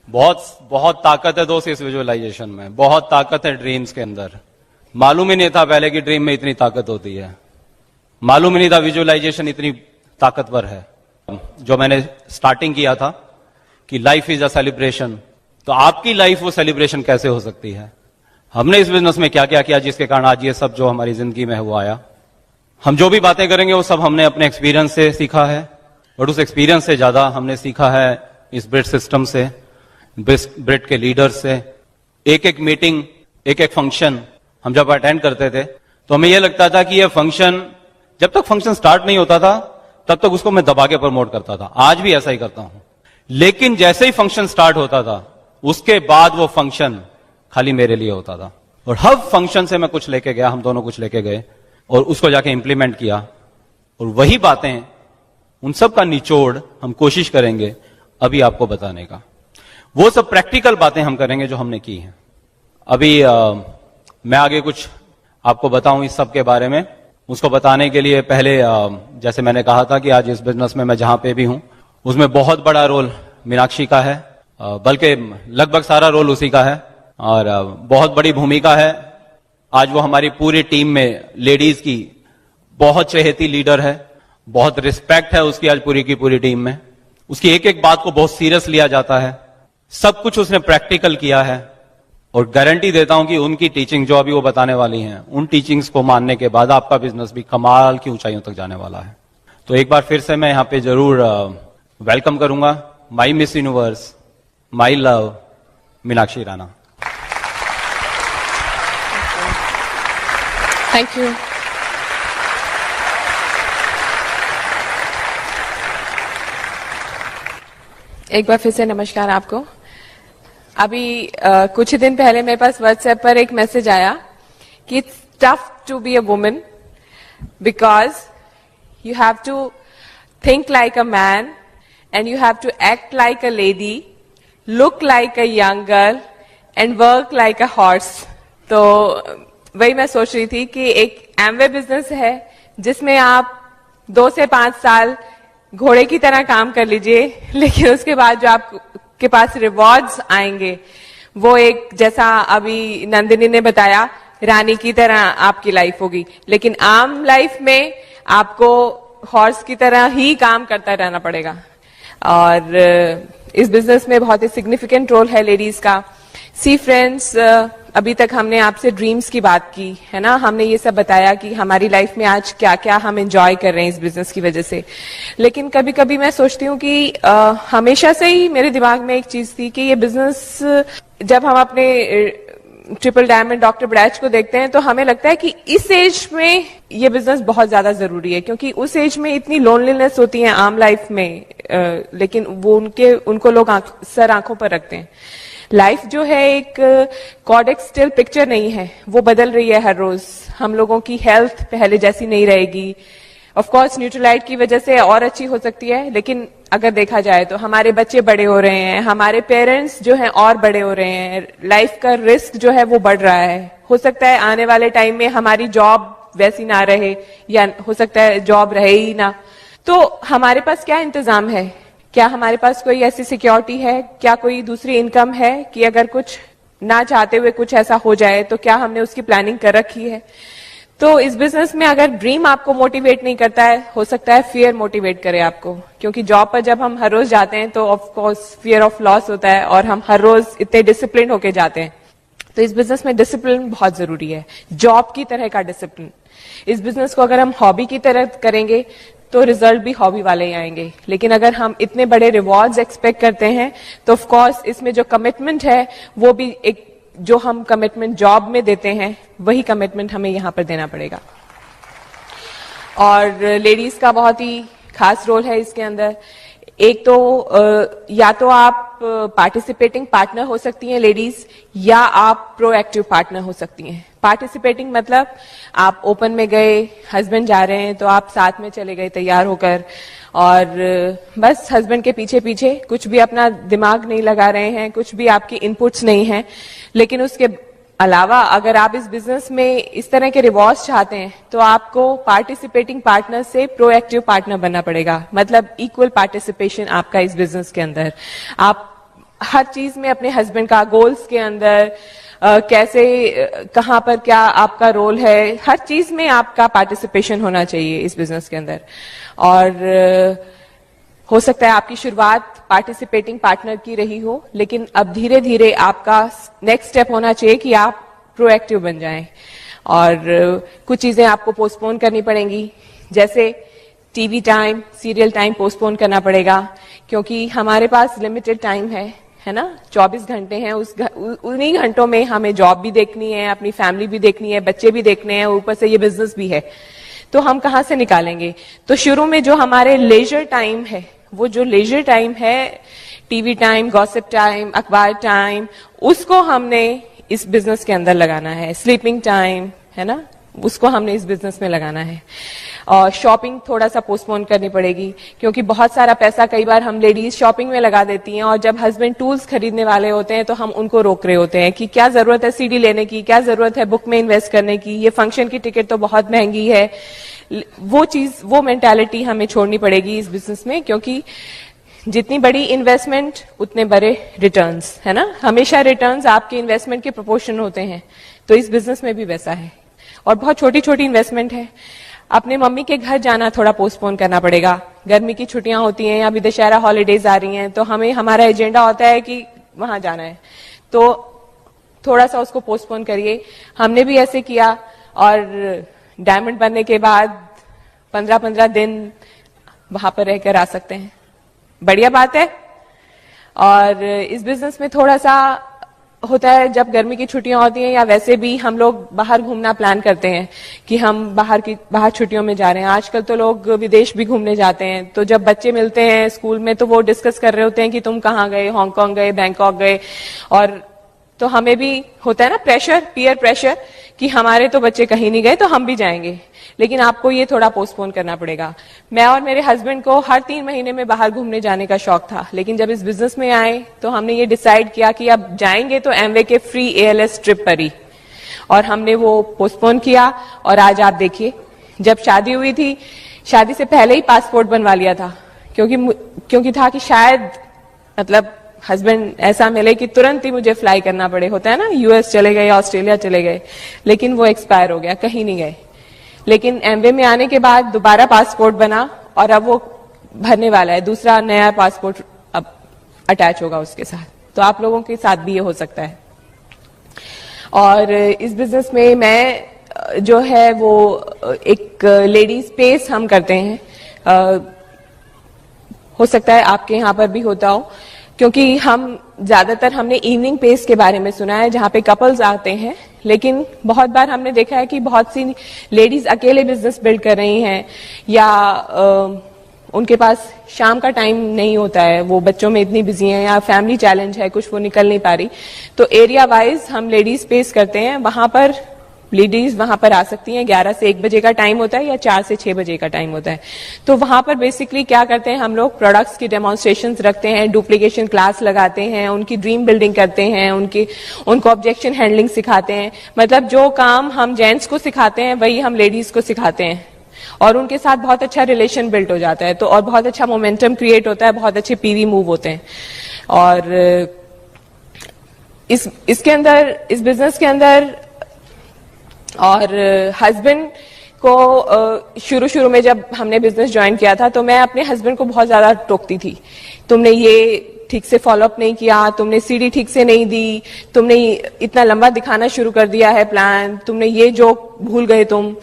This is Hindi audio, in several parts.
बहुत बहुत ताकत है दोस्त इस विजुअलाइजेशन में, बहुत ताकत है ड्रीम्स के अंदर। मालूम ही नहीं था पहले कि ड्रीम में इतनी ताकत होती है, मालूम ही नहीं था विजुअलाइजेशन इतनी ताकतवर है। जो मैंने स्टार्टिंग किया था कि लाइफ इज अ सेलिब्रेशन, तो आपकी लाइफ वो सेलिब्रेशन कैसे हो सकती है? हमने इस बिजनेस में क्या क्या किया जिसके कारण आज ये सब जो हमारी जिंदगी में है वो आया। हम जो भी बातें करेंगे वो सब हमने अपने एक्सपीरियंस से सीखा है, और उस एक्सपीरियंस से ज्यादा हमने सीखा है इस ब्रिट सिस्टम से, ब्रिट के लीडर्स से। एक एक मीटिंग, एक एक फंक्शन हम जब अटेंड करते थे तो हमें यह लगता था कि यह फंक्शन, जब तक फंक्शन स्टार्ट नहीं होता था तब तक उसको मैं दबा के प्रमोट करता था। आज भी ऐसा ही करता हूं, लेकिन जैसे ही फंक्शन स्टार्ट होता था उसके बाद वो फंक्शन खाली मेरे लिए होता था। और हर फंक्शन से मैं कुछ लेके गया, हम दोनों कुछ लेके गए और उसको जाके इंप्लीमेंट किया। और वही बातें, उन सब का निचोड़ हम कोशिश करेंगे अभी आपको बताने का। वो सब प्रैक्टिकल बातें हम करेंगे जो हमने की हैं। अभी मैं आगे कुछ आपको बताऊं इस सब के बारे में। उसको बताने के लिए पहले जैसे मैंने कहा था कि आज इस बिजनेस में मैं जहां पे भी हूं उसमें बहुत बड़ा रोल मीनाक्षी का है, बल्कि लगभग सारा रोल उसी का है और बहुत बड़ी भूमिका है। आज वो हमारी पूरी टीम में लेडीज की बहुत चहेती लीडर है, बहुत रिस्पेक्ट है उसकी आज पूरी की पूरी टीम में। उसकी एक एक बात को बहुत सीरियस लिया जाता है, सब कुछ उसने प्रैक्टिकल किया है। और गारंटी देता हूं कि उनकी टीचिंग जो अभी वो बताने वाली हैं, उन टीचिंग्स को मानने के बाद आपका बिजनेस भी कमाल की ऊंचाइयों तक जाने वाला है। तो एक बार फिर से मैं यहां पे जरूर वेलकम करूंगा my miss universe, my love, Meenakshi Rana. Thank you. एक बार फिर से नमस्कार आपको। अभी कुछ ही दिन पहले मेरे पास व्हाट्सएप पर एक मैसेज आया कि it's tough to be a woman because you have to think like a man and you have to act like a lady, look like a young girl and work like a horse. तो वही मैं सोच रही थी कि एक एमवे बिजनेस है जिसमें आप 2 से 5 साल घोड़े की तरह काम कर लीजिए, लेकिन उसके बाद जो आपके पास रिवॉर्ड्स आएंगे वो एक, जैसा अभी नंदिनी ने बताया, रानी की तरह आपकी लाइफ होगी। लेकिन आम लाइफ में आपको हॉर्स की तरह ही काम करता रहना पड़ेगा। और इस बिजनेस में बहुत ही सिग्निफिकेंट रोल है लेडीज का। सी फ्रेंड्स, अभी तक हमने आपसे ड्रीम्स की बात की है ना, हमने ये सब बताया कि हमारी लाइफ में आज क्या क्या हम एंजॉय कर रहे हैं इस बिजनेस की वजह से। लेकिन कभी कभी मैं सोचती हूँ कि हमेशा से ही मेरे दिमाग में एक चीज थी कि ये बिजनेस, जब हम अपने ट्रिपल डायमंड डॉक्टर ब्रैच को देखते हैं तो हमें लगता है कि इस एज में ये बिजनेस बहुत ज्यादा जरूरी है, क्योंकि उस एज में इतनी लोनलीनेस होती है आम लाइफ में, लेकिन वो उनको लोग सर आंखों पर रखते हैं। लाइफ जो है एक कॉडेक्स स्टिल पिक्चर नहीं है, वो बदल रही है हर रोज। हम लोगों की हेल्थ पहले जैसी नहीं रहेगी। ऑफ कोर्स न्यूट्रलाइट की वजह से और अच्छी हो सकती है, लेकिन अगर देखा जाए तो हमारे बच्चे बड़े हो रहे हैं, हमारे पेरेंट्स जो हैं और बड़े हो रहे हैं, लाइफ का रिस्क जो है वो बढ़ रहा है। हो सकता है आने वाले टाइम में हमारी जॉब वैसी ना रहे, या हो सकता है जॉब रहे ही ना। तो हमारे पास क्या इंतजाम है? क्या हमारे पास कोई ऐसी सिक्योरिटी है? क्या कोई दूसरी इनकम है कि अगर कुछ ना चाहते हुए कुछ ऐसा हो जाए तो क्या हमने उसकी प्लानिंग कर रखी है? तो इस बिजनेस में अगर ड्रीम आपको मोटिवेट नहीं करता है, हो सकता है फियर मोटिवेट करे आपको, क्योंकि जॉब पर जब हम हर रोज जाते हैं तो of course fear of loss होता है और हम हर रोज इतने डिसिप्लिन होके जाते हैं। तो इस बिजनेस में डिसिप्लिन बहुत जरूरी है, जॉब की तरह का डिसिप्लिन। इस बिजनेस को अगर हम हॉबी की तरह करेंगे तो रिजल्ट भी हॉबी वाले ही आएंगे, लेकिन अगर हम इतने बड़े रिवॉर्ड्स एक्सपेक्ट करते हैं तो ऑफ कोर्स इसमें जो कमिटमेंट है वो भी एक, जो हम कमिटमेंट जॉब में देते हैं वही कमिटमेंट हमें यहां पर देना पड़ेगा। और लेडीज का बहुत ही खास रोल है इसके अंदर। एक तो या तो आप पार्टिसिपेटिंग पार्टनर हो सकती हैं लेडीज, या आप प्रोएक्टिव पार्टनर हो सकती हैं। पार्टिसिपेटिंग मतलब आप ओपन में गए, हस्बैंड जा रहे हैं तो आप साथ में चले गए तैयार होकर, और बस हस्बैंड के पीछे पीछे कुछ भी अपना दिमाग नहीं लगा रहे हैं, कुछ भी आपकी इनपुट्स नहीं है। लेकिन उसके अलावा अगर आप इस बिजनेस में इस तरह के रिवॉर्ड्स चाहते हैं तो आपको पार्टिसिपेटिंग पार्टनर से प्रोएक्टिव पार्टनर बनना पड़ेगा। मतलब इक्वल पार्टिसिपेशन आपका इस बिजनेस के अंदर। आप हर चीज में अपने हस्बैंड का गोल्स के अंदर कैसे कहां पर क्या आपका रोल है, हर चीज में आपका पार्टिसिपेशन होना चाहिए इस बिजनेस के अंदर। और हो सकता है आपकी शुरुआत पार्टिसिपेटिंग पार्टनर की रही हो, लेकिन अब धीरे धीरे आपका नेक्स्ट स्टेप होना चाहिए कि आप प्रोएक्टिव बन जाएं। और कुछ चीजें आपको पोस्टपोन करनी पड़ेंगी, जैसे TV time, serial time postpone करना पड़ेगा, क्योंकि हमारे पास लिमिटेड टाइम है ना, 24 घंटे हैं। उन्हीं घंटों में हमें जॉब भी देखनी है, अपनी फैमिली भी देखनी है, बच्चे भी देखने हैं, ऊपर से ये बिजनेस भी है, तो हम कहां से निकालेंगे। तो शुरू में जो हमारे लेजर टाइम है, वो जो लेजर टाइम है, टीवी टाइम, गॉसिप टाइम, अखबार टाइम, उसको हमने इस बिजनेस के अंदर लगाना है। स्लीपिंग टाइम है ना, उसको हमने इस बिजनेस में लगाना है। और शॉपिंग थोड़ा सा पोस्टपोन करनी पड़ेगी, क्योंकि बहुत सारा पैसा कई बार हम लेडीज शॉपिंग में लगा देती हैं, और जब हस्बैंड टूल्स खरीदने वाले होते हैं तो हम उनको रोक रहे होते हैं कि क्या जरूरत है सीडी लेने की, क्या जरूरत है बुक में इन्वेस्ट करने की, ये फंक्शन की टिकट तो बहुत महंगी है। वो मेंटालिटी हमें छोड़नी पड़ेगी इस बिजनेस में, क्योंकि जितनी बड़ी इन्वेस्टमेंट उतने बड़े रिटर्न्स, है ना। हमेशा रिटर्न्स आपके इन्वेस्टमेंट के प्रोपोर्शन होते हैं, तो इस बिजनेस में भी वैसा है। और बहुत छोटी छोटी इन्वेस्टमेंट है। अपने मम्मी के घर जाना थोड़ा पोस्टपोन करना पड़ेगा, गर्मी की छुट्टियां होती हैं, अभी दशहरा हॉलीडेज आ रही हैं, तो हमारा एजेंडा होता है कि वहां जाना है, तो थोड़ा सा उसको पोस्टपोन करिए। हमने भी ऐसे किया, और डायमंड बनने के बाद 15-15 दिन वहां पर रहकर आ सकते हैं, बढ़िया बात है। और इस बिजनेस में थोड़ा सा होता है, जब गर्मी की छुट्टियां होती हैं या वैसे भी हम लोग बाहर घूमना प्लान करते हैं कि हम बाहर छुट्टियों में जा रहे हैं। आजकल तो लोग विदेश भी घूमने जाते हैं, तो जब बच्चे मिलते हैं स्कूल में तो वो डिस्कस कर रहे होते हैं कि तुम कहाँ गए, हांगकांग गए, बैंकॉक गए। और तो हमें भी होता है ना प्रेशर, पीयर प्रेशर, कि हमारे तो बच्चे कहीं नहीं गए तो हम भी जाएंगे, लेकिन आपको ये थोड़ा पोस्टपोन करना पड़ेगा। मैं और मेरे हस्बैंड को हर 3 महीने में बाहर घूमने जाने का शौक था, लेकिन जब इस बिजनेस में आए तो हमने ये डिसाइड किया कि अब जाएंगे तो एमवे के फ्री ALS ट्रिप पर ही, और हमने वो पोस्टपोन किया। और आज आप देखिए, जब शादी हुई थी, शादी से पहले ही पासपोर्ट बनवा लिया था, क्योंकि था कि शायद मतलब हस्बैंड ऐसा मिले कि तुरंत ही मुझे फ्लाई करना पड़े, होता है ना, US चले गए, ऑस्ट्रेलिया चले गए, लेकिन वो एक्सपायर हो गया, कहीं नहीं गए। लेकिन एमवे में आने के बाद दोबारा पासपोर्ट बना, और अब वो भरने वाला है, दूसरा नया पासपोर्ट अब अटैच होगा उसके साथ। तो आप लोगों के साथ भी ये हो सकता है। और इस बिजनेस में मैं जो है वो एक लेडी स्पेस हम करते हैं, हो सकता है आपके यहाँ पर भी होता हो, क्योंकि ज्यादातर हमने इवनिंग पेस के बारे में सुना है जहां पे कपल्स आते हैं, लेकिन बहुत बार हमने देखा है कि बहुत सी लेडीज अकेले बिजनेस बिल्ड कर रही हैं, या उनके पास शाम का टाइम नहीं होता है, वो बच्चों में इतनी बिजी हैं, या फैमिली चैलेंज है, कुछ वो निकल नहीं पा रही। तो एरिया वाइज हम लेडीज स्पेस करते हैं, वहां पर लेडीज वहां पर आ सकती हैं। 11 से 1 बजे का टाइम होता है, या 4 से 6 बजे का टाइम होता है। तो वहां पर बेसिकली क्या करते हैं, हम लोग प्रोडक्ट्स की डेमोन्स्ट्रेशंस रखते हैं, डुप्लीकेशन क्लास लगाते हैं, उनकी ड्रीम बिल्डिंग करते हैं, उनको ऑब्जेक्शन हैंडलिंग सिखाते हैं। मतलब जो काम हम जेंट्स को सिखाते हैं वही हम लेडीज को सिखाते हैं, और उनके साथ बहुत अच्छा रिलेशन बिल्ड हो जाता है, तो और बहुत अच्छा मोमेंटम क्रिएट होता है, बहुत अच्छे PV मूव होते हैं। और इसके अंदर, इस बिजनेस के अंदर, और हस्बैंड को शुरू में जब हमने बिजनेस ज्वाइन किया था, तो मैं अपने हस्बैंड को बहुत ज्यादा टोकती थी, तुमने ये ठीक से फॉलोअप नहीं किया, तुमने सीडी ठीक से नहीं दी, तुमने इतना लंबा दिखाना शुरू कर दिया है प्लान, तुमने ये जोक भूल गए तुम।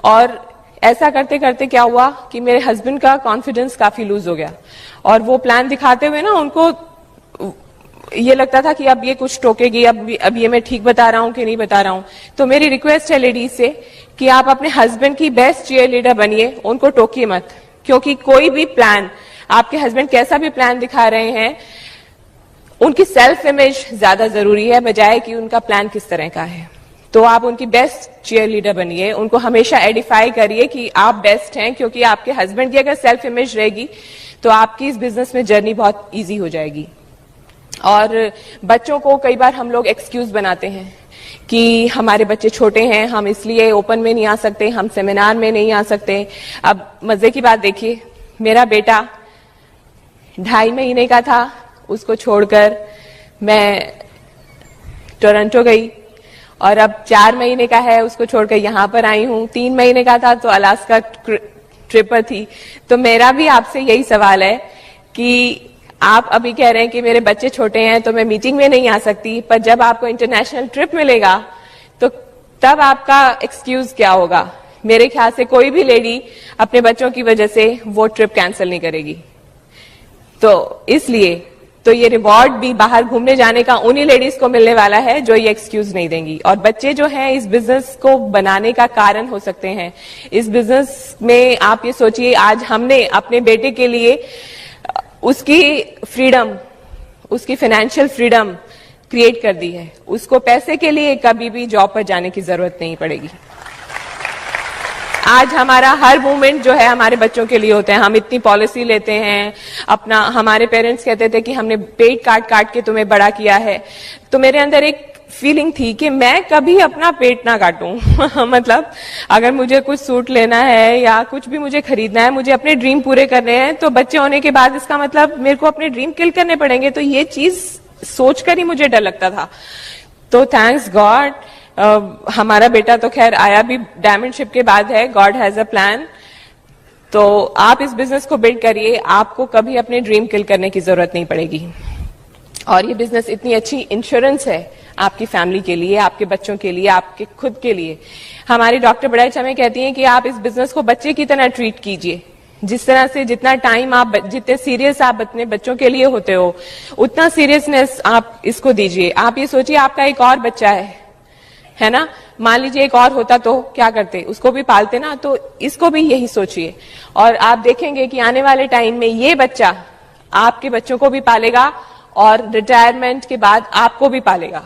और ऐसा करते करते क्या हुआ कि मेरे हस्बैंड का कॉन्फिडेंस काफी लूज हो गया, और वो प्लान दिखाते हुए ना उनको ये लगता था कि अब ये कुछ टोकेगी, अब ये मैं ठीक बता रहा हूं कि नहीं बता रहा हूं। तो मेरी रिक्वेस्ट है लेडीज से कि आप अपने हस्बैंड की बेस्ट चीयर लीडर बनिए, उनको टोकिए मत, क्योंकि कोई भी प्लान, आपके हस्बैंड कैसा भी प्लान दिखा रहे हैं, उनकी सेल्फ इमेज ज्यादा जरूरी है बजाय कि उनका प्लान किस तरह का है। तो आप उनकी बेस्ट चीयर लीडर बनिए, उनको हमेशा एडिफाई करिए कि आप बेस्ट हैं, क्योंकि आपके हस्बैंड की अगर सेल्फ इमेज रहेगी तो आपकी इस बिजनेस में जर्नी बहुत ईजी हो जाएगी। और बच्चों को कई बार हम लोग एक्सक्यूज बनाते हैं कि हमारे बच्चे छोटे हैं, हम इसलिए ओपन में नहीं आ सकते, हम सेमिनार में नहीं आ सकते। अब मजे की बात देखिए, मेरा बेटा 2.5 महीने का था, उसको छोड़कर मैं टोरंटो गई और अब 4 महीने का है, उसको छोड़कर यहाँ पर आई हूँ। 3 महीने का था तो अलास्का ट्रिप पर थी। तो मेरा भी आपसे यही सवाल है कि आप अभी कह रहे हैं कि मेरे बच्चे छोटे हैं तो मैं मीटिंग में नहीं आ सकती, पर जब आपको इंटरनेशनल ट्रिप मिलेगा तो तब आपका एक्सक्यूज क्या होगा? मेरे ख्याल से कोई भी लेडी अपने बच्चों की वजह से वो ट्रिप कैंसिल नहीं करेगी। तो इसलिए तो ये रिवॉर्ड भी बाहर घूमने जाने का उन्हीं लेडीज को मिलने वाला है जो ये एक्सक्यूज नहीं देंगी। और बच्चे जो हैं इस बिजनेस को बनाने का कारण हो सकते हैं। इस बिजनेस में आप ये सोचिए, आज हमने अपने बेटे के लिए उसकी फ्रीडम, उसकी फाइनेंशियल फ्रीडम क्रिएट कर दी है। उसको पैसे के लिए कभी भी जॉब पर जाने की जरूरत नहीं पड़ेगी। आज हमारा हर मूवमेंट जो है हमारे बच्चों के लिए होते हैं। हम इतनी पॉलिसी लेते हैं अपना, हमारे पेरेंट्स कहते थे कि हमने पेट काट काट के तुम्हें बड़ा किया है। तो मेरे अंदर एक फीलिंग थी कि मैं कभी अपना पेट ना काटूं। मतलब अगर मुझे कुछ सूट लेना है या कुछ भी मुझे खरीदना है, मुझे अपने ड्रीम पूरे करने हैं, तो बच्चे होने के बाद इसका मतलब मेरे को अपने ड्रीम किल करने पड़ेंगे। तो ये चीज सोचकर ही मुझे डर लगता था। तो थैंक्स गॉड हमारा बेटा तो खैर आया भी डायमंड शिप के बाद है। God has a plan. तो आप इस बिजनेस को बिल्ड करिए, आपको कभी अपने ड्रीम किल करने की जरूरत नहीं पड़ेगी। और ये बिजनेस इतनी अच्छी इंश्योरेंस है आपकी फैमिली के लिए, आपके बच्चों के लिए, आपके खुद के लिए। हमारी डॉक्टर बड़ाई हमें कहती हैं कि आप इस बिजनेस को बच्चे की तरह ट्रीट कीजिए। जिस तरह से जितना टाइम आप, जितने सीरियस आप अपने बच्चों के लिए होते हो, उतना सीरियसनेस आप इसको दीजिए। आप ये सोचिए आपका एक और बच्चा है ना, मान लीजिए एक और होता तो क्या करते, उसको भी पालते ना। तो इसको भी यही सोचिए और आप देखेंगे कि आने वाले टाइम में ये बच्चा आपके बच्चों को भी पालेगा और रिटायरमेंट के बाद आपको भी पालेगा।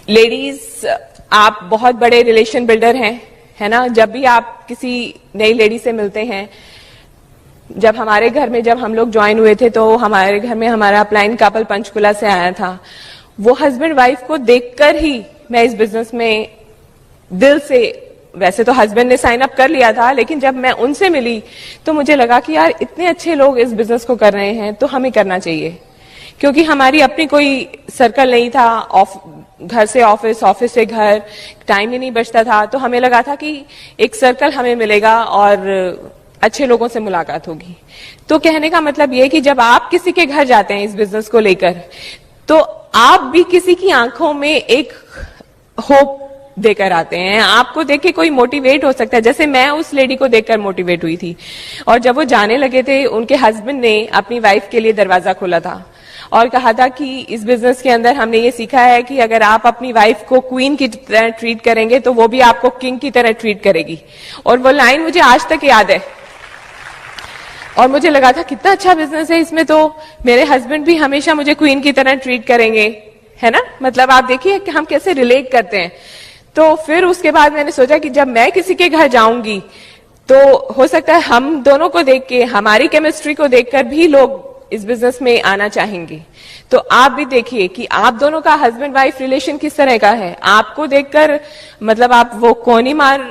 लेडीज, आप बहुत बड़े रिलेशन बिल्डर हैं, है ना। जब भी आप किसी नई लेडी से मिलते हैं, जब हमारे घर में जब हम लोग ज्वाइन हुए थे तो हमारे घर में हमारा अपलाइन कपल पंचकुला से आया था। वो हस्बैंड वाइफ को देखकर ही मैं इस बिजनेस में दिल से, वैसे तो हस्बैंड ने साइन अप कर लिया था, लेकिन जब मैं उनसे मिली तो मुझे लगा कि यार इतने अच्छे लोग इस बिजनेस को कर रहे हैं तो हमें करना चाहिए। क्योंकि हमारी अपनी कोई सर्कल नहीं था, घर से ऑफिस, ऑफिस से घर, टाइम ही नहीं बचता था। तो हमें लगा था कि एक सर्कल हमें मिलेगा और अच्छे लोगों से मुलाकात होगी। तो कहने का मतलब ये कि जब आप किसी के घर जाते हैं इस बिजनेस को लेकर, तो आप भी किसी की आंखों में एक होप देकर आते हैं। आपको देख के कोई मोटिवेट हो सकता है, जैसे मैं उस लेडी को देखकर मोटिवेट हुई थी। और जब वो जाने लगे थे, उनके हस्बैंड ने अपनी वाइफ के लिए दरवाजा खोला था और कहा था कि इस बिजनेस के अंदर हमने ये सीखा है कि अगर आप अपनी वाइफ को क्वीन की तरह ट्रीट करेंगे तो वो भी आपको किंग की तरह ट्रीट करेगी। और वो लाइन मुझे आज तक याद है और मुझे लगा था कितना अच्छा बिजनेस है, इसमें तो मेरे हस्बैंड भी हमेशा मुझे क्वीन की तरह ट्रीट करेंगे, है ना। मतलब आप देखिए कि हम कैसे रिलेट करते हैं। तो फिर उसके बाद मैंने सोचा कि जब मैं किसी के घर जाऊंगी तो हो सकता है हम दोनों को देख के, हमारी केमिस्ट्री को देखकर भी लोग इस बिजनेस में आना चाहेंगे। तो आप भी देखिए कि आप दोनों का हस्बैंड वाइफ रिलेशन किस तरह का है। आपको देखकर मतलब आप वो कोनी मार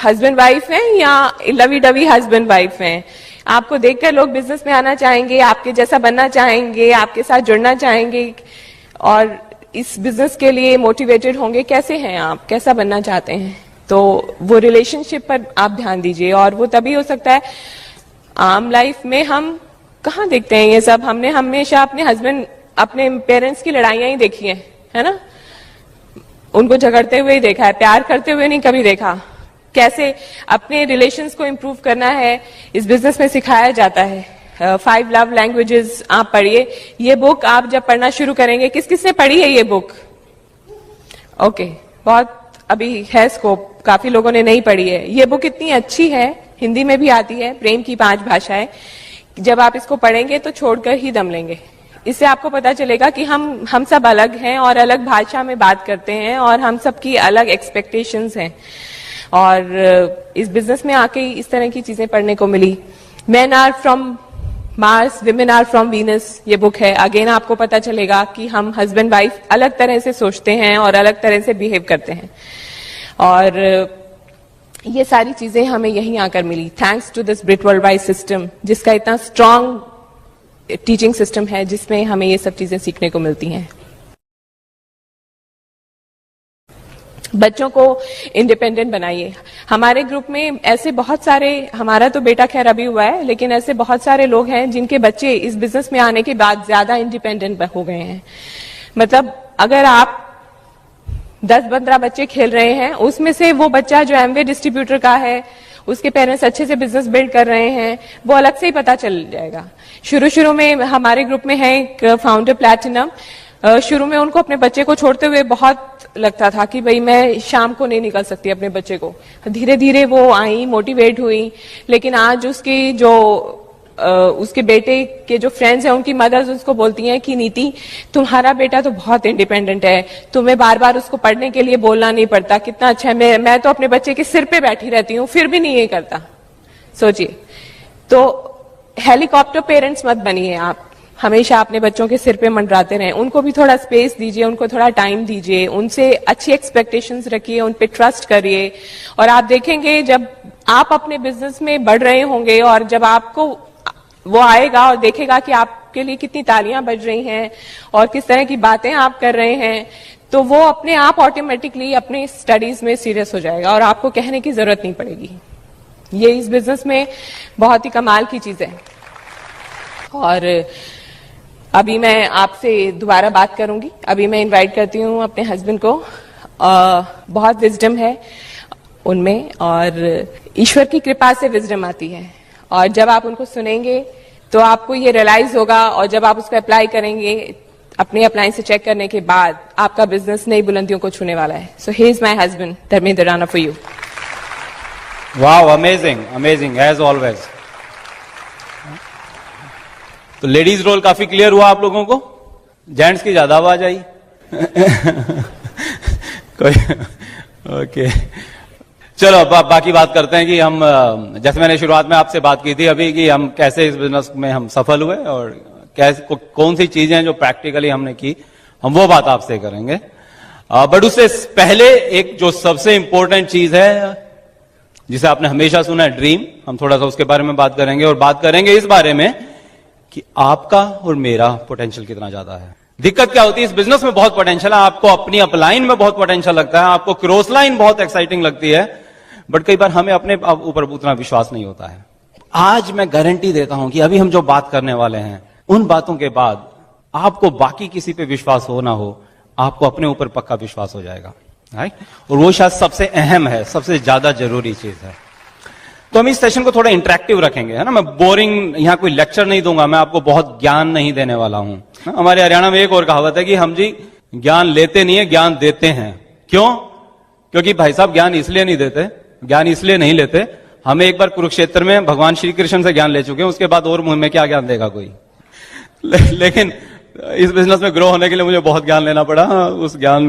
हस्बैंड वाइफ हैं या लवी डवी हस्बैंड वाइफ हैं, आपको देखकर लोग बिजनेस में आना चाहेंगे, आपके जैसा बनना चाहेंगे, आपके साथ जुड़ना चाहेंगे और इस बिजनेस के लिए मोटिवेटेड होंगे। कैसे हैं आप, कैसा बनना चाहते हैं? तो वो रिलेशनशिप पर आप ध्यान दीजिए। और वो तभी हो सकता है, आम लाइफ में हम कहाँ देखते हैं ये सब। हमने हमेशा अपने हस्बैंड, अपने पेरेंट्स की लड़ाइयां ही देखी हैं, है ना। उनको झगड़ते हुए ही देखा है, प्यार करते हुए नहीं कभी देखा। कैसे अपने रिलेशंस को इम्प्रूव करना है इस बिजनेस में सिखाया जाता है। 5 लव लैंग्वेजेस आप पढ़िए। ये बुक आप जब पढ़ना शुरू करेंगे, किस किस ने पढ़ी है ये बुक? ओके, बहुत अभी है स्कोप, काफी लोगों ने नहीं पढ़ी है। ये बुक इतनी अच्छी है, हिंदी में भी आती है, प्रेम की 5 भाषाएं। जब आप इसको पढ़ेंगे तो छोड़कर ही दम लेंगे। इससे आपको पता चलेगा कि हम सब अलग हैं और अलग भाषा में बात करते हैं और हम सबकी अलग एक्सपेक्टेशंस हैं। और इस बिजनेस में आके इस तरह की चीजें पढ़ने को मिली। Men are from Mars, women are from Venus, ये बुक है। अगेन आपको पता चलेगा कि हम हस्बैंड वाइफ अलग तरह से सोचते हैं और अलग तरह से बिहेव करते हैं। और ये सारी चीजें हमें यहीं आकर मिली, thanks to this brit world wide system, जिसका इतना स्ट्रांग टीचिंग सिस्टम है, जिसमें हमें ये सब चीजें सीखने को मिलती हैं। बच्चों को इंडिपेंडेंट बनाइए। हमारे ग्रुप में ऐसे बहुत सारे, हमारा तो बेटा खैर अभी हुआ है, लेकिन ऐसे बहुत सारे लोग हैं जिनके बच्चे इस बिजनेस में आने के बाद ज्यादा इंडिपेंडेंट हो गए हैं। मतलब अगर आप 10-15 बच्चे खेल रहे हैं, उसमें से वो बच्चा जो एमवे डिस्ट्रीब्यूटर का है, उसके पेरेंट्स अच्छे से बिजनेस बिल्ड कर रहे हैं, वो अलग से ही पता चल जाएगा। शुरू में हमारे ग्रुप में है एक फाउंडर प्लैटिनम, शुरू में उनको अपने बच्चे को छोड़ते हुए बहुत लगता था कि भाई मैं शाम को नहीं निकल सकती अपने बच्चे को। धीरे धीरे वो आई, मोटिवेट हुई, लेकिन आज उसकी जो उसके बेटे के जो फ्रेंड्स हैं, उनकी मदर्स उसको बोलती हैं कि नीति तुम्हारा बेटा तो बहुत इंडिपेंडेंट है, तुम्हें बार बार उसको पढ़ने के लिए बोलना नहीं पड़ता, कितना अच्छा है। मैं तो अपने बच्चे के सिर पे बैठी रहती हूँ, फिर भी नहीं ये करता। सोचिए, तो हेलीकॉप्टर पेरेंट्स मत बनिए आप, हमेशा अपने बच्चों के सिर पे मंडराते रहें। उनको भी थोड़ा स्पेस दीजिए, उनको थोड़ा टाइम दीजिए, उनसे अच्छी एक्सपेक्टेशंस रखिए, उन पे ट्रस्ट करिए, और आप देखेंगे जब आप अपने बिजनेस में बढ़ रहे होंगे और जब आपको वो आएगा और देखेगा कि आपके लिए कितनी तालियां बज रही हैं और किस तरह की बातें आप कर रहे हैं, तो वो अपने आप ऑटोमेटिकली अपने स्टडीज में सीरियस हो जाएगा और आपको कहने की जरूरत नहीं पड़ेगी। ये इस बिजनेस में बहुत ही कमाल की चीज है। और अभी मैं आपसे दोबारा बात करूंगी। अभी मैं इनवाइट करती हूँ अपने हस्बैंड को। बहुत विजडम है उनमें और ईश्वर की कृपा से विजडम आती है, और जब आप उनको सुनेंगे तो आपको ये रियलाइज होगा, और जब आप उसको अप्लाई करेंगे अपने अप्लायंस से चेक करने के बाद, आपका बिजनेस नई बुलंदियों को छूने वाला है। So he is my husband Dharmendra Rana for you. Wow, amazing amazing as always. तो लेडीज रोल काफी क्लियर हुआ आप लोगों को, जेंट्स की ज्यादा आवाज आई। कोई ओके, चलो अब बाकी बात करते हैं कि हम, जैसे मैंने शुरुआत में आपसे बात की थी अभी, कि हम कैसे इस बिजनेस में हम सफल हुए और कैसे कौन सी चीजें जो प्रैक्टिकली हमने की, हम वो बात आपसे करेंगे। बट उससे पहले एक जो सबसे इंपॉर्टेंट चीज है, जिसे आपने हमेशा सुना है, ड्रीम, हम थोड़ा सा उसके बारे में बात करेंगे। और बात करेंगे इस बारे में कि आपका और मेरा पोटेंशियल कितना ज्यादा है। दिक्कत क्या होती है, इस बिजनेस में बहुत पोटेंशियल है, आपको अपनी अपलाइन में बहुत पोटेंशियल लगता है, आपको क्रॉस लाइन बहुत एक्साइटिंग लगती है, बट कई बार हमें अपने ऊपर उतना विश्वास नहीं होता है। आज मैं गारंटी देता हूं कि अभी हम जो बात करने वाले हैं, उन बातों के बाद आपको बाकी किसी पे विश्वास हो ना हो, आपको अपने ऊपर पक्का विश्वास हो जाएगा, राइट? और वो शायद सबसे अहम है, सबसे ज्यादा जरूरी चीज है। तो हम इस सेशन को थोड़ा इंटरेक्टिव रखेंगे, है ना। मैं बोरिंग यहां कोई लेक्चर नहीं दूंगा, मैं आपको बहुत ज्ञान नहीं देने वाला हूं। हमारे हरियाणा में एक और कहावत है कि हम जी ज्ञान लेते नहीं है, ज्ञान देते हैं। क्यों? क्योंकि भाई साहब ज्ञान इसलिए नहीं देते, ज्ञान इसलिए नहीं लेते, हमें एक बार कुरुक्षेत्र में भगवान श्री कृष्ण से ज्ञान ले चुके हैं, उसके बाद और मुंह में क्या ज्ञान देगा कोई। लेकिन इस बिजनेस में ग्रो होने के लिए मुझे बहुत ज्ञान लेना पड़ा। उस ज्ञान,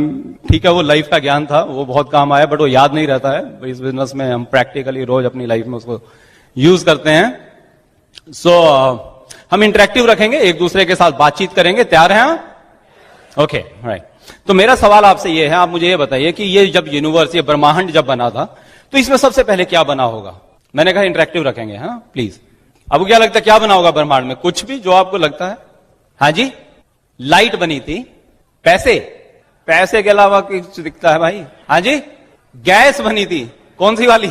ठीक है, वो लाइफ का ज्ञान था, वो बहुत काम आया, बट वो याद नहीं रहता है। इस बिजनेस में हम प्रैक्टिकली रोज अपनी लाइफ में उसको यूज करते हैं। सो हम इंटरेक्टिव रखेंगे, एक दूसरे के साथ बातचीत करेंगे। तैयार हैं आप? Okay, right. तो मेरा सवाल आपसे ये है, आप मुझे ये बताइए कि ये जब यूनिवर्स, ये ब्रह्मांड जब बना था, तो इसमें सबसे पहले क्या बना होगा? मैंने कहा इंटरेक्टिव रखेंगे, हाँ प्लीज। आपको क्या लगता है क्या बना होगा ब्रह्मांड में? कुछ भी जो आपको लगता है। हाँ जी, लाइट बनी थी। पैसे? पैसे के अलावा कुछ दिखता है भाई? हाँ जी, गैस बनी थी। कौन सी वाली?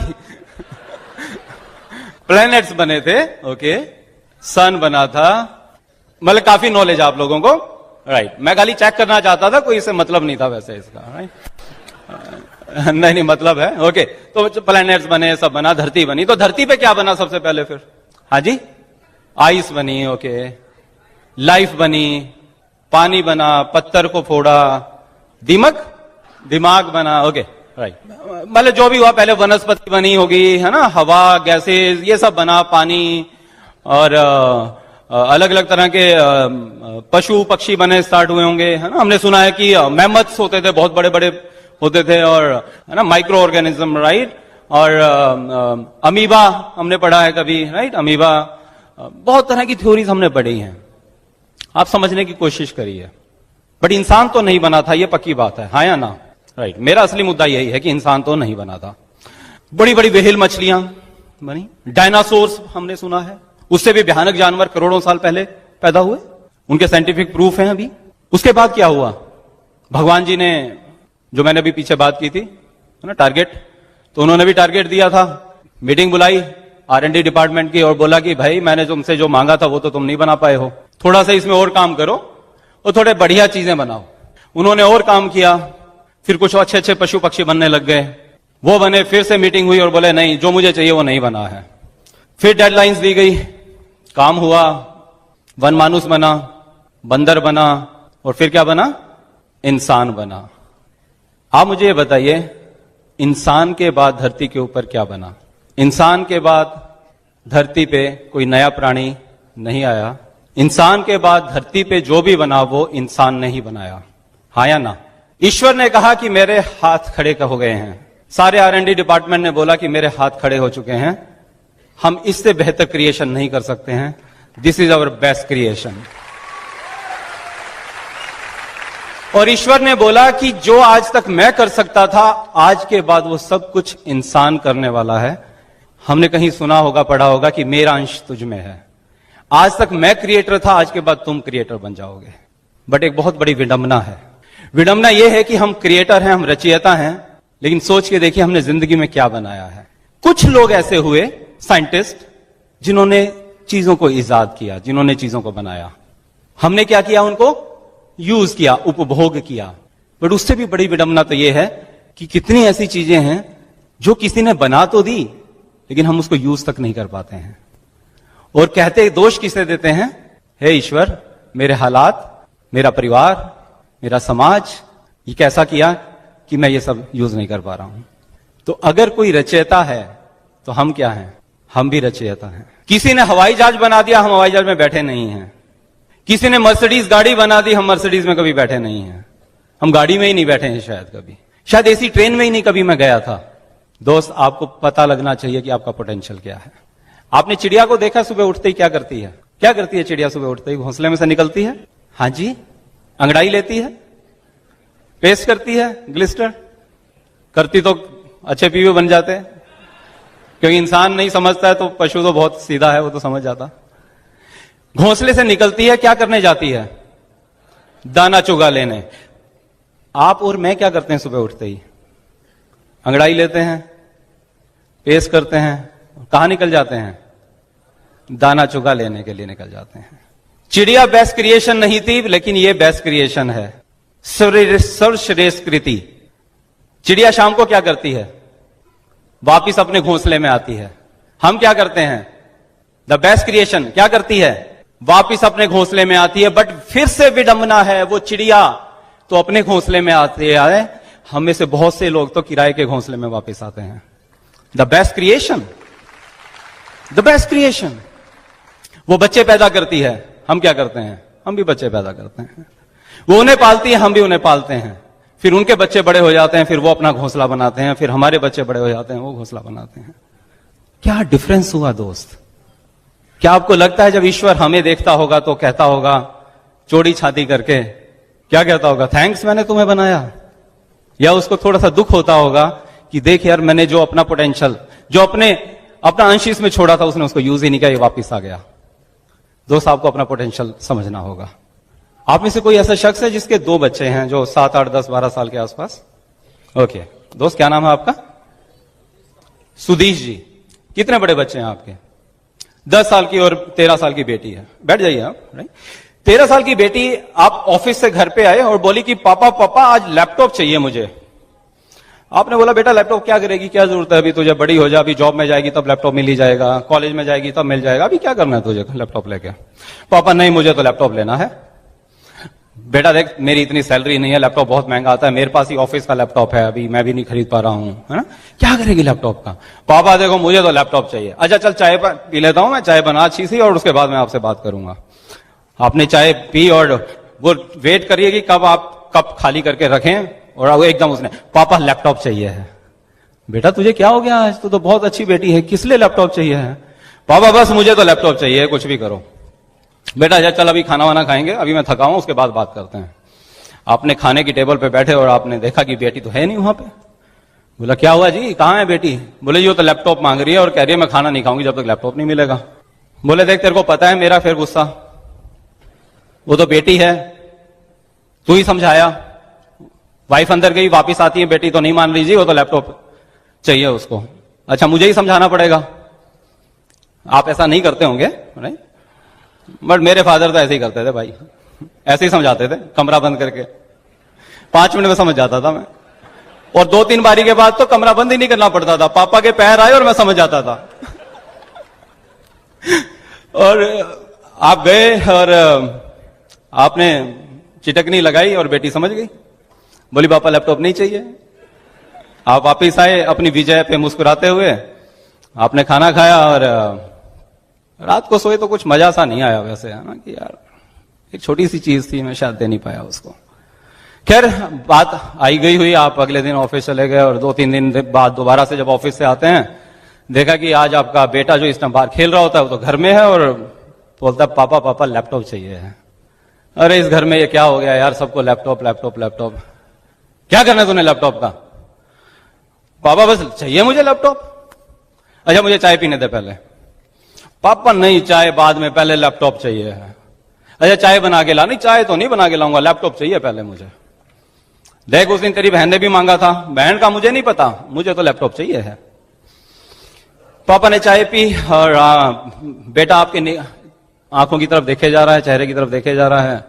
प्लैनेट्स बने थे। ओके, सन बना था। मतलब काफी नॉलेज आप लोगों को, राइट। मैं खाली चेक करना चाहता था, कोई इससे मतलब नहीं था वैसे इसका, राइट। नहीं मतलब है। ओके, तो प्लैनेट्स बने, सब बना, धरती बनी। तो धरती पे क्या बना सबसे पहले फिर? हाँ जी, आइस बनी। ओके, लाइफ बनी, पानी बना, पत्थर को फोड़ा, दिमाग बना। Okay, right. मतलब जो भी हुआ, पहले वनस्पति बनी होगी, है ना, हवा, गैसेस, ये सब बना, पानी, और अलग अलग तरह के पशु पक्षी बने, स्टार्ट हुए होंगे, है ना। हमने सुना है कि मैमथ्स होते थे, बहुत बड़े बड़े होते थे, और है ना, माइक्रो ऑर्गेनिज्म, राइट। और अमीबा हमने पढ़ा है कभी, राइट। अमीबा, बहुत तरह की थ्योरीज हमने पढ़ी हैं, आप समझने की कोशिश करिए। बट इंसान तो नहीं बना था, ये पक्की बात है, हाँ या ना? राइट। मेरा असली मुद्दा यही है कि इंसान तो नहीं बना था। बड़ी बड़ी व्हेल मछलियां बनी, डायनासोर्स हमने सुना है, उससे भी भयानक जानवर करोड़ों साल पहले पैदा हुए, उनके साइंटिफिक प्रूफ हैं अभी। उसके बाद क्या हुआ, भगवान जी ने, जो मैंने अभी पीछे बात की थी ना, टारगेट, तो उन्होंने भी टारगेट दिया था, मीटिंग बुलाई R&D डिपार्टमेंट की और बोला कि भाई मैंने तुमसे जो मांगा था वो तो तुम नहीं बना पाए हो, थोड़ा सा इसमें और काम करो और थोड़े बढ़िया चीजें बनाओ। उन्होंने और काम किया, फिर कुछ अच्छे अच्छे पशु पक्षी बनने लग गए, वो बने, फिर से मीटिंग हुई और बोले नहीं, जो मुझे चाहिए वो नहीं बना है। फिर डेडलाइंस दी गई, काम हुआ, वन मानुस बना, बंदर बना, और फिर क्या बना, इंसान बना। आप मुझे ये बताइए, इंसान के बाद धरती के ऊपर क्या बना? इंसान के बाद धरती पे कोई नया प्राणी नहीं आया। इंसान के बाद धरती पे जो भी बना वो इंसान ने ही बनाया, हाँ या ना? ईश्वर ने कहा कि मेरे हाथ खड़े हो गए हैं, सारे R&D डिपार्टमेंट ने बोला कि मेरे हाथ खड़े हो चुके हैं, हम इससे बेहतर क्रिएशन नहीं कर सकते हैं, this is our best creation. और ईश्वर ने बोला कि जो आज तक मैं कर सकता था, आज के बाद वो सब कुछ इंसान करने वाला है। हमने कहीं सुना होगा, पढ़ा होगा कि मेरा अंश तुझ में है। आज तक मैं क्रिएटर था, आज के बाद तुम क्रिएटर बन जाओगे। बट एक बहुत बड़ी विडंबना है। विडंबना यह है कि हम क्रिएटर हैं, हम रचयिता हैं, लेकिन सोच के देखिए हमने जिंदगी में क्या बनाया है। कुछ लोग ऐसे हुए साइंटिस्ट जिन्होंने चीजों को इजाद किया, जिन्होंने चीजों को बनाया। हमने क्या किया, उनको यूज किया, उपभोग किया। बट उससे भी बड़ी विडंबना तो यह है कि कितनी ऐसी चीजें हैं जो किसी ने बना तो दी, लेकिन हम उसको यूज तक नहीं कर पाते हैं। और कहते दोष किसे देते हैं, हे ईश्वर, मेरे हालात, मेरा परिवार, मेरा समाज ये कैसा किया कि मैं ये सब यूज नहीं कर पा रहा हूं। तो अगर कोई रचयिता है तो हम क्या हैं? हम भी रचयिता हैं। किसी ने हवाई जहाज बना दिया, हम हवाई जहाज में बैठे नहीं हैं। किसी ने मर्सिडीज गाड़ी बना दी, हम मर्सिडीज में कभी बैठे नहीं हैं। हम गाड़ी में ही नहीं बैठे हैं, शायद कभी, शायद ऐसी ट्रेन में ही नहीं कभी मैं गया था। दोस्त, आपको पता लगना चाहिए कि आपका पोटेंशियल क्या है। आपने चिड़िया को देखा, सुबह उठते ही क्या करती है? क्या करती है चिड़िया सुबह उठते ही? घोंसले में से निकलती है, हाँ जी, अंगड़ाई लेती है, पेस्ट करती है, ग्लिस्टर करती तो अच्छे पीवे बन जाते हैं। क्योंकि इंसान नहीं समझता है तो पशु तो बहुत सीधा है, वो तो समझ जाता। घोंसले से निकलती है, क्या करने जाती है? दाना चुगा लेने। आप और मैं क्या करते हैं सुबह उठते ही? अंगड़ाई लेते हैं, पेस्ट करते हैं, कहां निकल जाते हैं? दाना चुगा लेने के लिए निकल जाते हैं। चिड़िया बेस्ट क्रिएशन नहीं थी, लेकिन ये बेस्ट क्रिएशन है, सर्वश्रेष्ठ कृति। चिड़िया शाम को क्या करती है? वापिस अपने घोंसले में आती है। हम क्या करते हैं? द बेस्ट क्रिएशन क्या करती है? वापिस अपने घोंसले में आती है। बट फिर से विडंबना है, वो चिड़िया तो अपने घोंसले में आती है, हम में से बहुत से लोग तो किराए के घोंसले में वापस आते हैं। The best creation, the best creation. वो बच्चे पैदा करती है, हम क्या करते हैं? हम भी बच्चे पैदा करते हैं। वो उन्हें पालती है, हम भी उन्हें पालते हैं। फिर उनके बच्चे बड़े हो जाते हैं, फिर वो अपना घोंसला बनाते हैं, फिर हमारे बच्चे बड़े हो जाते हैं, वो घोंसला बनाते हैं। क्या डिफरेंस हुआ दोस्त? क्या आपको लगता है जब ईश्वर हमें देखता होगा तो कहता होगा चौड़ी छाती करके, क्या कहता होगा? थैंक्स, मैंने तुम्हें बनाया। या उसको थोड़ा सा दुख होता होगा कि देख यार, मैंने जो अपना पोटेंशियल, जो अपना अंश इसमें छोड़ा था, उसने उसको यूज ही नहीं किया, ये वापिस आ गया। दोस्त, आपको अपना पोटेंशियल समझना होगा। आप में से कोई ऐसा शख्स है जिसके 2 बच्चे हैं, जो 7, 8, 10, 12 साल के आसपास? ओके दोस्त, क्या नाम है आपका? सुधीश जी। कितने बड़े बच्चे हैं आपके? 10 साल की और 13 साल की बेटी है। बैठ जाइए आप। राइट, 13 साल की बेटी आप ऑफिस से घर पे आए और बोली कि पापा आज लैपटॉप चाहिए मुझे। आपने बोला बेटा लैपटॉप क्या करेगी, क्या जरूरत है, अभी तुझे बड़ी हो जा, अभी जॉब में जाएगी तब लैपटॉप मिल ही जाएगा, कॉलेज में जाएगी तब मिल जाएगा, अभी क्या करना है तुझे लैपटॉप लेके? पापा नहीं, मुझे तो लैपटॉप लेना है। बेटा देख, मेरी इतनी सैलरी नहीं है, लैपटॉप बहुत महंगा आता है, मेरे पास ही ऑफिस का लैपटॉप है, अभी मैं भी नहीं खरीद पा रहा हूं, है ना? क्या करेगी लैपटॉप का? पापा देखो, मुझे तो लैपटॉप चाहिए। अच्छा चल, चाय पी लेता हूं मैं, चाय बना अच्छी सी, और उसके बाद मैं आपसे बात करूंगा। आपने चाय पी और वो वेट करिए कि कब आप कप खाली करके रखें, और वो एकदम उसने, पापा लैपटॉप चाहिए है। बेटा तुझे क्या हो गया आज? तू तो बहुत अच्छी बेटी है, किस लिए लैपटॉप चाहिए है? पापा बस मुझे तो लैपटॉप चाहिए, कुछ भी करो। बेटा चल अभी खाना वाना खाएंगे, अभी मैं थका हूं, उसके बाद बात करते हैं। आपने खाने की टेबल पे बैठे और आपने देखा कि बेटी तो है नहीं वहां पे, बोला क्या हुआ जी, कहाँ है बेटी? बोले जी वो तो लैपटॉप मांग रही है और कह रही है मैं खाना नहीं खाऊंगी जब तक लैपटॉप नहीं मिलेगा। बोले देख तेरे को पता है मेरा फिर गुस्सा, वो तो बेटी है, तू ही समझाया। वाइफ अंदर गई, वापिस आती है, बेटी तो नहीं मान रही जी, वो तो लैपटॉप चाहिए उसको। अच्छा मुझे ही समझाना पड़ेगा? आप ऐसा नहीं करते होंगे, नहीं? बट मेरे फादर तो ऐसे ही करते थे भाई, ऐसे ही समझाते थे कमरा बंद करके। 5 मिनट में समझ जाता था मैं, और 2-3 बारी के बाद तो कमरा बंद ही नहीं करना पड़ता था, पापा के पैर आए और मैं समझ जाता था। और आप गए और आपने चिटकनी लगाई और बेटी समझ गई, बोली पापा लैपटॉप नहीं चाहिए। आप वापिस आए अपनी विजय पे मुस्कुराते हुए, आपने खाना खाया और रात को सोए तो कुछ मजा सा नहीं आया वैसे, है ना, कि यार एक छोटी सी चीज थी, मैं शायद दे नहीं पाया उसको। खैर बात आई गई हुई, आप अगले दिन ऑफिस चले गए और 2-3 दिन बाद दोबारा से जब ऑफिस से आते हैं, देखा कि आज आपका बेटा जो इस टाइम बाहर खेल रहा होता है वो तो घर में है और बोलता है पापा पापा लैपटॉप चाहिए है। अरे इस घर में ये क्या हो गया यार, सबको लैपटॉप लैपटॉप लैपटॉप। क्या करना है तूने लैपटॉप का? पापा बस चाहिए मुझे लैपटॉप। अच्छा मुझे चाय पीने दे पहले। पापा नहीं चाय बाद में, पहले लैपटॉप चाहिए है। अच्छा चाय बना के ला। नहीं चाय तो नहीं बना के लाऊंगा, लैपटॉप चाहिए पहले मुझे। देख उस दिन तेरी बहन ने भी मांगा था, बहन का मुझे नहीं पता, मुझे तो लैपटॉप चाहिए है। पापा ने चाय पी और बेटा आपके आंखों की तरफ देखे जा रहा है, चेहरे की तरफ देखे जा रहा है।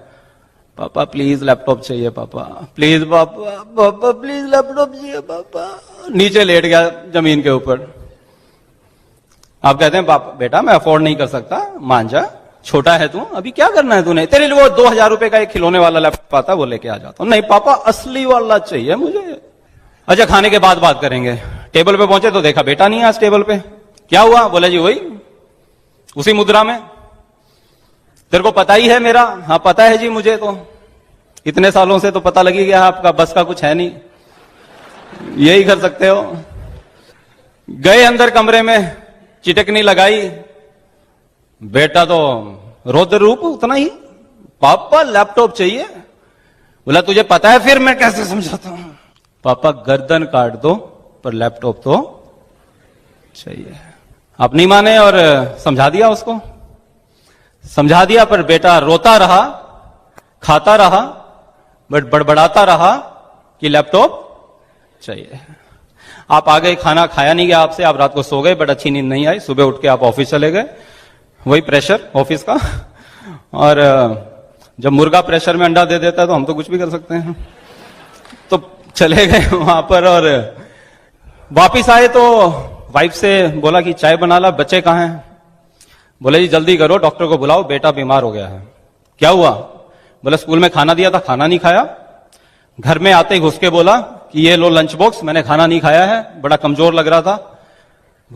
पापा प्लीज लैपटॉप चाहिए पापा, प्लीज पापा, पापा प्लीज लैपटॉप चाहिए पापा। नीचे लेट गया जमीन के ऊपर। आप कहते हैं पापा बेटा मैं अफोर्ड नहीं कर सकता, मान जा, छोटा है तू, अभी क्या करना है तूने, तेरे लिए वो 2000 रुपए का एक खिलौने वाला लैपटॉप आता वो लेके आ जाता हूं। नहीं पापा असली वाला चाहिए मुझे। अच्छा खाने के बाद बात करेंगे। टेबल पे पहुंचे तो देखा बेटा नहीं है आज टेबल पे। क्या हुआ? बोला जी वही उसी मुद्रा में। तेरे को पता ही है मेरा? हाँ पता है जी मुझे, तो इतने सालों से तो पता लगी गया आपका, बस का कुछ है नहीं, यही कर सकते हो। गए अंदर कमरे में, चिटकनी लगाई, बेटा तो रौद्र रूप उतना ही, पापा लैपटॉप चाहिए। बोला तुझे पता है फिर मैं कैसे समझाता हूं? पापा गर्दन काट दो पर लैपटॉप तो चाहिए। आप नहीं माने और समझा दिया उसको, समझा दिया, पर बेटा रोता रहा, खाता रहा, बट बड़बड़ाता रहा कि लैपटॉप चाहिए। आप आ गए, खाना खाया नहीं गया आपसे, आप रात को सो गए, बट अच्छी नींद नहीं आई। सुबह उठ के आप ऑफिस चले गए, वही प्रेशर ऑफिस का। और जब मुर्गा प्रेशर में अंडा दे देता है तो हम तो कुछ भी कर सकते हैं। तो चले गए वहां पर और वापिस आए तो वाइफ से बोला कि चाय बना ला, बच्चे कहाँ हैं? बोले जी जल्दी करो, डॉक्टर को बुलाओ, बेटा बीमार हो गया है। क्या हुआ? बोले स्कूल में खाना दिया था, खाना नहीं खाया। घर में आते ही घुस के बोला कि ये लो लंच बॉक्स, मैंने खाना नहीं खाया है, बड़ा कमजोर लग रहा था।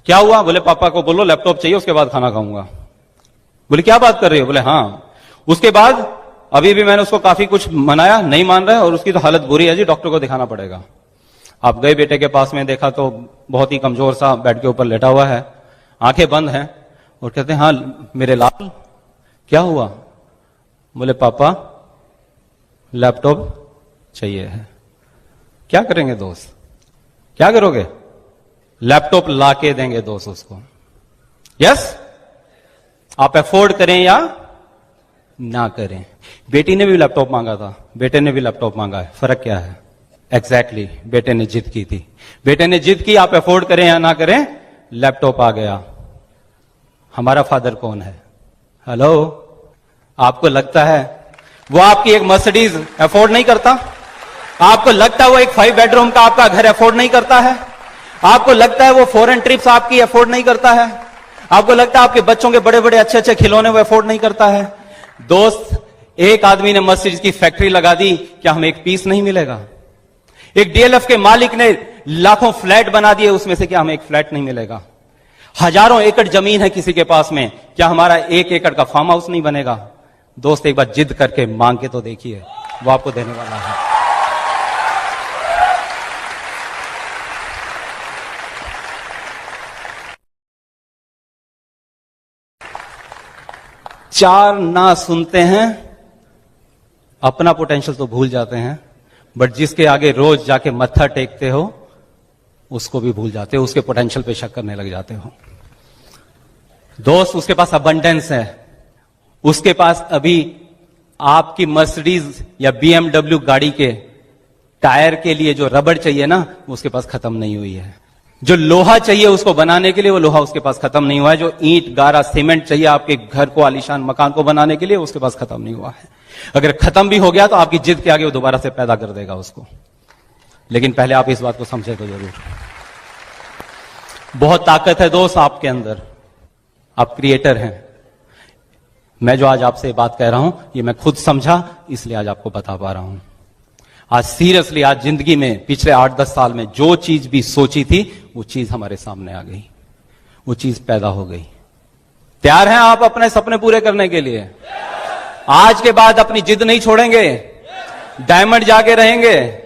क्या हुआ? बोले पापा को बोलो लैपटॉप चाहिए, उसके बाद खाना खाऊंगा। बोले क्या बात कर रही हो? बोले हाँ। उसके बाद अभी भी मैंने उसको काफी कुछ मनाया, नहीं मान रहा है और उसकी तो हालत बुरी है जी, डॉक्टर को दिखाना पड़ेगा। आप गए बेटे के पास में, देखा तो बहुत ही कमजोर सा बेड के ऊपर लेटा हुआ है, आंखें बंद हैं, और कहते हैं हाँ मेरे लाल क्या हुआ? बोले पापा लैपटॉप चाहिए है। क्या करेंगे दोस्त? क्या करोगे? लैपटॉप लाके देंगे दोस्त उसको। यस, आप अफोर्ड करें या ना करें। बेटी ने भी लैपटॉप मांगा था, बेटे ने भी लैपटॉप मांगा है, फर्क क्या है? एग्जैक्टली बेटे ने जिद की थी, बेटे ने जिद की, आप अफोर्ड करें या ना करें, लैपटॉप आ गया। हमारा फादर कौन है? हेलो, आपको लगता है वो आपकी एक मर्सिडीज अफोर्ड नहीं करता? आपको लगता है वो एक 5 बेडरूम का आपका घर अफोर्ड नहीं करता है? आपको लगता है वो फॉरेन ट्रिप्स आपकी अफोर्ड नहीं करता है? आपको लगता है आपके बच्चों के बड़े बड़े अच्छे अच्छे खिलौने वो अफोर्ड नहीं करता है? दोस्त, एक आदमी ने मर्सिडीज की फैक्ट्री लगा दी, क्या हमें एक पीस नहीं मिलेगा? एक डीएलएफ के मालिक ने लाखों फ्लैट बना दिए, उसमें से क्या हमें एक फ्लैट नहीं मिलेगा? हजारों एकड़ जमीन है किसी के पास में, क्या हमारा 1 एकड़ का फार्म हाउस नहीं बनेगा? दोस्त एक बार जिद करके मांग के तो देखिए, वो आपको देने वाला है। चार ना सुनते हैं, अपना पोटेंशियल तो भूल जाते हैं, बट जिसके आगे रोज जाके मत्था टेकते हो उसको भी भूल जाते हो, उसके पोटेंशियल पे शक करने लग जाते हो। दोस्त, उसके पास अबंडेंस है, उसके पास अभी आपकी मर्सिडीज या BMW गाड़ी के टायर के लिए जो रबड़ चाहिए ना, उसके पास खत्म नहीं हुई है। जो लोहा चाहिए उसको बनाने के लिए, वो लोहा उसके पास खत्म नहीं हुआ है। जो ईंट गारा सीमेंट चाहिए आपके घर को, आलीशान मकान को बनाने के लिए, उसके पास खत्म नहीं हुआ है। अगर खत्म भी हो गया तो आपकी जिद के आगे वो दोबारा से पैदा कर देगा उसको। लेकिन पहले आप इस बात को समझे तो जरूर। बहुत ताकत है दोस्त आपके अंदर, आप क्रिएटर हैं। मैं जो आज आपसे बात कह रहा हूं, ये मैं खुद समझा, इसलिए आज आपको बता पा रहा हूं। आज सीरियसली, आज जिंदगी में पिछले 8-10 साल में जो चीज भी सोची थी, वो चीज हमारे सामने आ गई, वो चीज पैदा हो गई। तैयार हैं आप अपने सपने पूरे करने के लिए? आज के बाद अपनी जिद नहीं छोड़ेंगे, डायमंड जाके रहेंगे।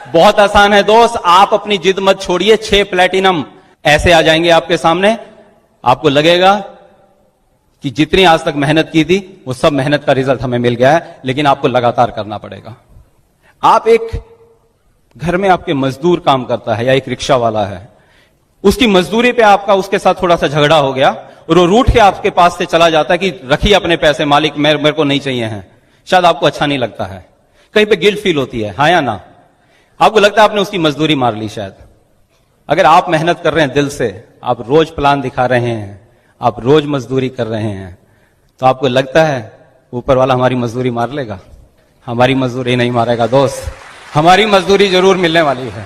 बहुत आसान है दोस्त, आप अपनी जिद मत छोड़िए। 6 प्लैटिनम ऐसे आ जाएंगे आपके सामने, आपको लगेगा कि जितनी आज तक मेहनत की थी, वो सब मेहनत का रिजल्ट हमें मिल गया है, लेकिन आपको लगातार करना पड़ेगा। आप एक घर में आपके मजदूर काम करता है या एक रिक्शा वाला है, उसकी मजदूरी पे आपका उसके साथ थोड़ा सा झगड़ा हो गया और वो रूठ के आपके पास से चला जाता है कि रखिए अपने पैसे मालिक, मेरे को नहीं चाहिए हैं। शायद आपको अच्छा नहीं लगता है, कहीं पे गिल्ट फील होती है, हाँ या ना? आपको लगता है आपने उसकी मजदूरी मार ली शायद। अगर आप मेहनत कर रहे हैं दिल से, आप रोज प्लान दिखा रहे हैं, आप रोज मजदूरी कर रहे हैं, तो आपको लगता है ऊपर वाला हमारी मजदूरी मार लेगा? हमारी मजदूरी नहीं मारेगा दोस्त, हमारी मजदूरी जरूर मिलने वाली है।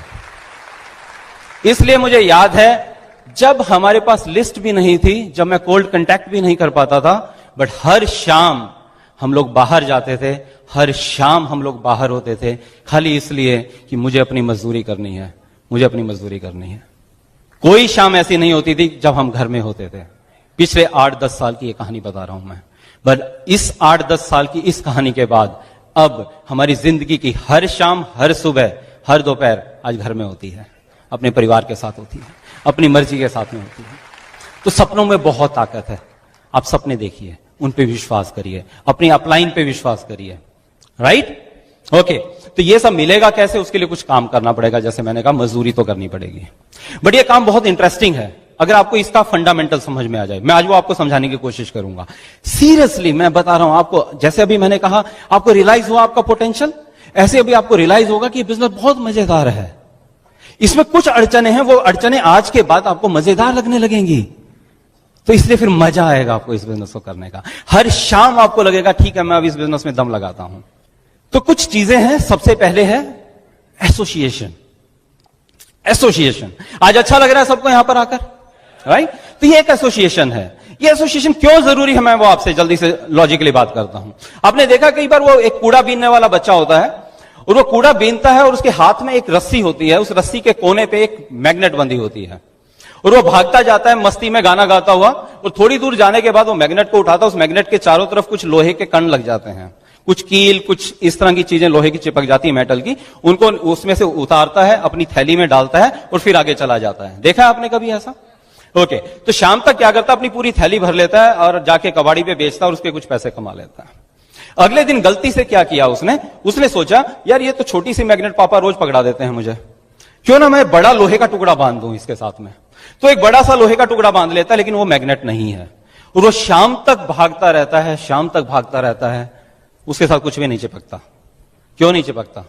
इसलिए मुझे याद है, जब हमारे पास लिस्ट भी नहीं थी, जब मैं कोल्ड कांटेक्ट भी नहीं कर पाता था, बट हर शाम हम लोग बाहर जाते थे, हर शाम हम लोग बाहर होते थे, खाली इसलिए कि मुझे अपनी मजदूरी करनी है, मुझे अपनी मजदूरी करनी है। कोई शाम ऐसी नहीं होती थी जब हम घर में होते थे। पिछले 8-10 साल की ये कहानी बता रहा हूं मैं, पर इस 8-10 साल की इस कहानी के बाद अब हमारी जिंदगी की हर शाम, हर सुबह, हर दोपहर आज घर में होती है, अपने परिवार के साथ होती है, अपनी मर्जी के साथ में होती है। तो सपनों में बहुत ताकत है। आप सपने देखिए, उन पे विश्वास करिए, अपनी अपलाइन पे विश्वास करिए। राइट? ओके, तो ये सब मिलेगा कैसे? उसके लिए कुछ काम करना पड़ेगा। जैसे मैंने कहा, मजदूरी तो करनी पड़ेगी। बट ये काम बहुत इंटरेस्टिंग है अगर आपको इसका फंडामेंटल समझ में आ जाए। मैं आज वो आपको समझाने की कोशिश करूंगा। सीरियसली मैं बता रहा हूं आपको, जैसे अभी मैंने कहा, आपको रियलाइज हुआ आपका पोटेंशियल, ऐसे अभी आपको रियलाइज होगा कि बिजनेस बहुत मजेदार है। इसमें कुछ अड़चने हैं, वो अड़चने आज के बाद आपको मजेदार लगने लगेंगी, तो इसलिए फिर मजा आएगा आपको इस बिजनेस को करने का। हर शाम आपको लगेगा ठीक है, मैं अब इस बिजनेस में दम लगाता हूं। तो कुछ चीजें हैं। सबसे पहले है एसोसिएशन। एसोसिएशन आज अच्छा लग रहा है सबको यहां पर आकर, राइट? तो ये एक एसोसिएशन है। ये एसोसिएशन क्यों जरूरी है, मैं वो आपसे जल्दी से लॉजिकली बात करता हूं। आपने देखा कई बार, वो एक कूड़ा बीनने वाला बच्चा होता है और वो कूड़ा बीनता है और उसके हाथ में एक रस्सी होती है, उस रस्सी के कोने पे एक मैग्नेट बंधी होती है और वो भागता जाता है मस्ती में गाना गाता हुआ, और थोड़ी दूर जाने के बाद वो मैग्नेट को उठाता है। उस मैग्नेट के चारों तरफ कुछ लोहे के कण लग जाते हैं, कुछ कील, कुछ इस तरह की चीजें लोहे की चिपक जाती है, मेटल की। उनको उसमें से उतारता है, अपनी थैली में डालता है और फिर आगे चला जाता है। देखा है आपने कभी ऐसा? ओके, तो शाम तक क्या करता है, अपनी पूरी थैली भर लेता है और जाके कबाड़ी पे बेचता है और उसके कुछ पैसे कमा लेता है। अगले दिन गलती से क्या किया उसने सोचा, यार ये तो छोटी सी मैग्नेट पापा रोज पकड़ा देते हैं मुझे, क्यों ना मैं बड़ा लोहे का टुकड़ा बांध दूं इसके साथ में। तो एक बड़ा सा लोहे का टुकड़ा बांध लेता है, लेकिन वो मैग्नेट नहीं है और वो शाम तक भागता रहता है, शाम तक भागता रहता है, उसके साथ कुछ भी नहीं चिपकता। क्यों नहीं चिपकता?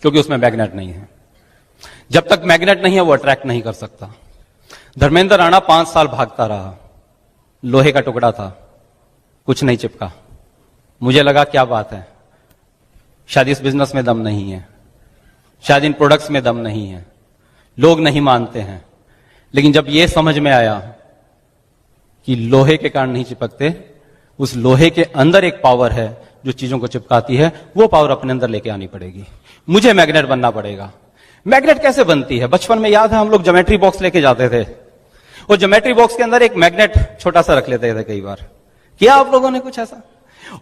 क्योंकि उसमें मैग्नेट नहीं है। जब तक मैग्नेट नहीं है वो अट्रैक्ट नहीं कर सकता। धर्मेंद्र राणा 5 साल भागता रहा, लोहे का टुकड़ा था, कुछ नहीं चिपका। मुझे लगा क्या बात है, शायद इस बिजनेस में दम नहीं है, शायद इन प्रोडक्ट्स में दम नहीं है, लोग नहीं मानते हैं। लेकिन जब यह समझ में आया कि लोहे के कारण नहीं चिपकते, उस लोहे के अंदर एक पावर है जो चीजों को चिपकाती है, वो पावर अपने अंदर लेके आनी पड़ेगी। मुझे मैग्नेट बनना पड़ेगा। मैग्नेट कैसे बनती है? बचपन में याद है हम लोग ज्योमेट्री बॉक्स लेके जाते थे, और ज्योमेट्री बॉक्स के अंदर एक मैग्नेट छोटा सा रख लेते थे। कई बार किया आप लोगों ने कुछ ऐसा?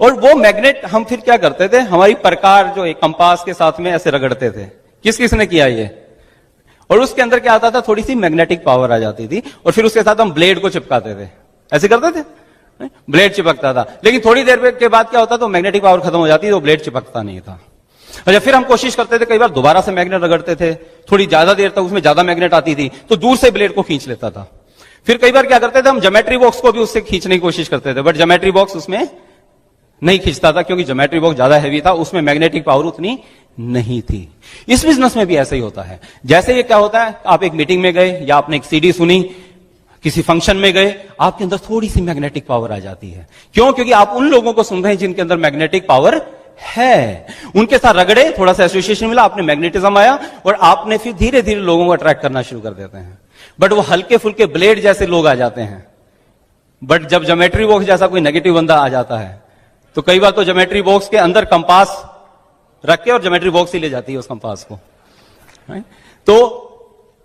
और वो मैग्नेट हम फिर क्या करते थे, हमारी प्रकार जो एक कंपास के साथ में ऐसे रगड़ते थे। किस किस ने किया ये? और उसके अंदर क्या आता था, थोड़ी सी मैग्नेटिक पावर आ जाती थी, और फिर उसके साथ हम ब्लेड को चिपकाते थे। ऐसे करते थे, ब्लेड चिपकता था। लेकिन थोड़ी देर के बाद क्या होता, तो मैग्नेटिक पावर खत्म हो जाती, तो ब्लेड चिपकता नहीं था। अच्छा, फिर हम कोशिश करते थे, कई बार दोबारा से मैग्नेट रगड़ते थे, थोड़ी ज्यादा देर तक उसमें ज्यादा मैग्नेट आती थी तो दूर से ब्लेड को खींच लेता था। फिर कई बार क्या करते थे, हम ज्योमेट्री बॉक्स को भी उससे खींचने की कोशिश करते थे, बट ज्योमेट्री बॉक्स उसमें नहीं खींचता था क्योंकि ज्योमेट्री बॉक्स ज्यादा हैवी था, उसमें मैग्नेटिक पावर उतनी नहीं थी। इस बिजनेस में भी ऐसा ही होता है। जैसे ये क्या होता है, आप एक मीटिंग में गए या आपने एक सीडी सुनी, किसी फंक्शन में गए, आपके अंदर थोड़ी सी मैग्नेटिक पावर आ जाती है। क्यों? क्योंकि आप उन लोगों को सुन रहे हैं जिनके अंदर मैग्नेटिक पावर है, उनके साथ रगड़े, थोड़ा सा एसोसिएशन मिला, आपने मैग्नेटिज्म आया और आपने फिर धीरे धीरे लोगों को अट्रैक्ट करना शुरू कर देते हैं। बट वो हल्के फुल्के ब्लेड जैसे लोग आ जाते हैं। बट जब ज्योमेट्री बॉक्स जैसा कोई नेगेटिव बंदा आ जाता है तो कई बार तो ज्योमेट्री बॉक्स के अंदर कंपास रख के और ज्योमेट्री बॉक्स ही ले जाती है उस कंपास को। तो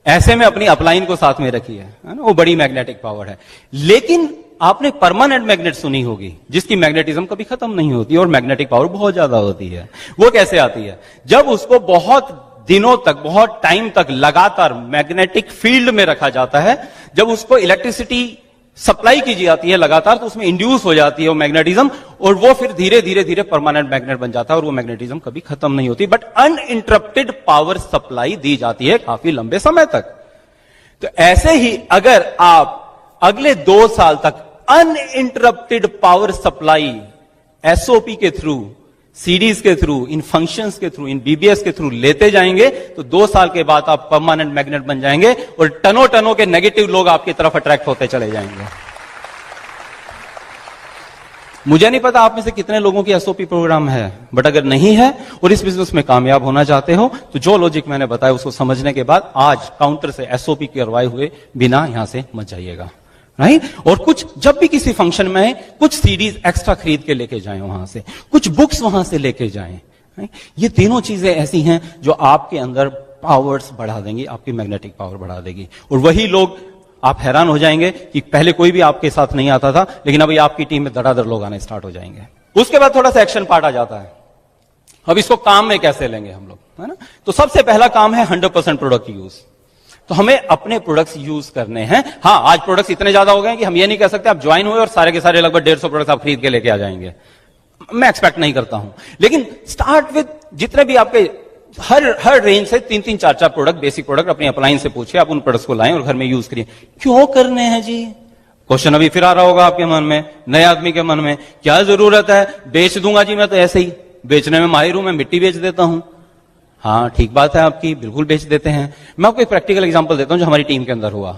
ऐसे में अपनी अपलाइन को साथ में रखी है ना, वो बड़ी मैग्नेटिक पावर है। लेकिन आपने परमानेंट मैग्नेट सुनी होगी जिसकी मैग्नेटिज्म कभी खत्म नहीं होती और मैग्नेटिक पावर बहुत ज्यादा होती है। वो कैसे आती है? जब उसको बहुत दिनों तक, बहुत टाइम तक लगातार मैग्नेटिक फील्ड में रखा जाता है, जब उसको इलेक्ट्रिसिटी सप्लाई की जाती है लगातार, तो उसमें इंड्यूस हो जाती है वो मैग्नेटिज्म और वो फिर धीरे धीरे धीरे परमानेंट मैग्नेट बन जाता है और वो मैग्नेटिज्म कभी खत्म नहीं होती, बट अनइंटरप्टेड पावर सप्लाई दी जाती है काफी लंबे समय तक। तो ऐसे ही अगर आप अगले 2 साल तक अनइंटरप्टेड पावर सप्लाई एसओपी के थ्रू, सीडीज के थ्रू, इन फंक्शंस के थ्रू, इन बीबीएस के थ्रू लेते जाएंगे तो 2 साल के बाद आप परमानेंट मैग्नेट बन जाएंगे और टनों टनों के नेगेटिव लोग आपकी तरफ अट्रैक्ट होते चले जाएंगे। मुझे नहीं पता आप में से कितने लोगों की एसओपी प्रोग्राम है, बट अगर नहीं है और इस बिजनेस में कामयाब होना चाहते हो तो जो लॉजिक मैंने बताया उसको समझने के बाद आज काउंटर से एसओपी करवाए हुए बिना यहां से मत जाइएगा, राइट? और कुछ जब भी किसी फंक्शन में कुछ सीडीज एक्स्ट्रा खरीद के लेके जाएं, वहां से कुछ बुक्स वहां से लेके जाएं। ये तीनों चीजें ऐसी हैं जो आपके अंदर पावर्स बढ़ा देंगी, आपकी मैग्नेटिक पावर बढ़ा देगी। और वही लोग, आप हैरान हो जाएंगे कि पहले कोई भी आपके साथ नहीं आता था, लेकिन अभी आपकी टीम में धड़ाधड़ लोग आने स्टार्ट हो जाएंगे। उसके बाद थोड़ा सा एक्शन पार्ट आ जाता है। अब इसको काम में कैसे लेंगे हम लोग, है ना? तो सबसे पहला काम है 100% प्रोडक्ट यूज। तो हमें अपने प्रोडक्ट्स यूज करने हैं। हाँ, आज प्रोडक्ट्स इतने ज्यादा हो गए कि हम ये नहीं कह सकते आप ज्वाइन हुए और सारे के सारे लगभग 150 प्रोडक्ट्स आप खरीद के लेके आ जाएंगे, मैं एक्सपेक्ट नहीं करता हूं। लेकिन स्टार्ट विद जितने भी आपके हर रेंज से 3-3, 4-4 प्रोडक्ट, बेसिक प्रोडक्ट अपनी अप्लायंस से पूछिए, आप उन प्रोडक्ट्स को लाएं और घर में यूज करिए। क्यों करने हैं जी? क्वेश्चन अभी फिर आ रहा होगा आपके मन में, नए आदमी के मन में, क्या जरूरत है? बेच दूंगा जी, मैं तो ऐसे ही बेचने में माहिर हूं, मैं मिट्टी बेच देता हूं। हाँ, ठीक बात है आपकी, बिल्कुल बेच देते हैं। मैं आपको एक प्रैक्टिकल एग्जांपल देता हूं जो हमारी टीम के अंदर हुआ।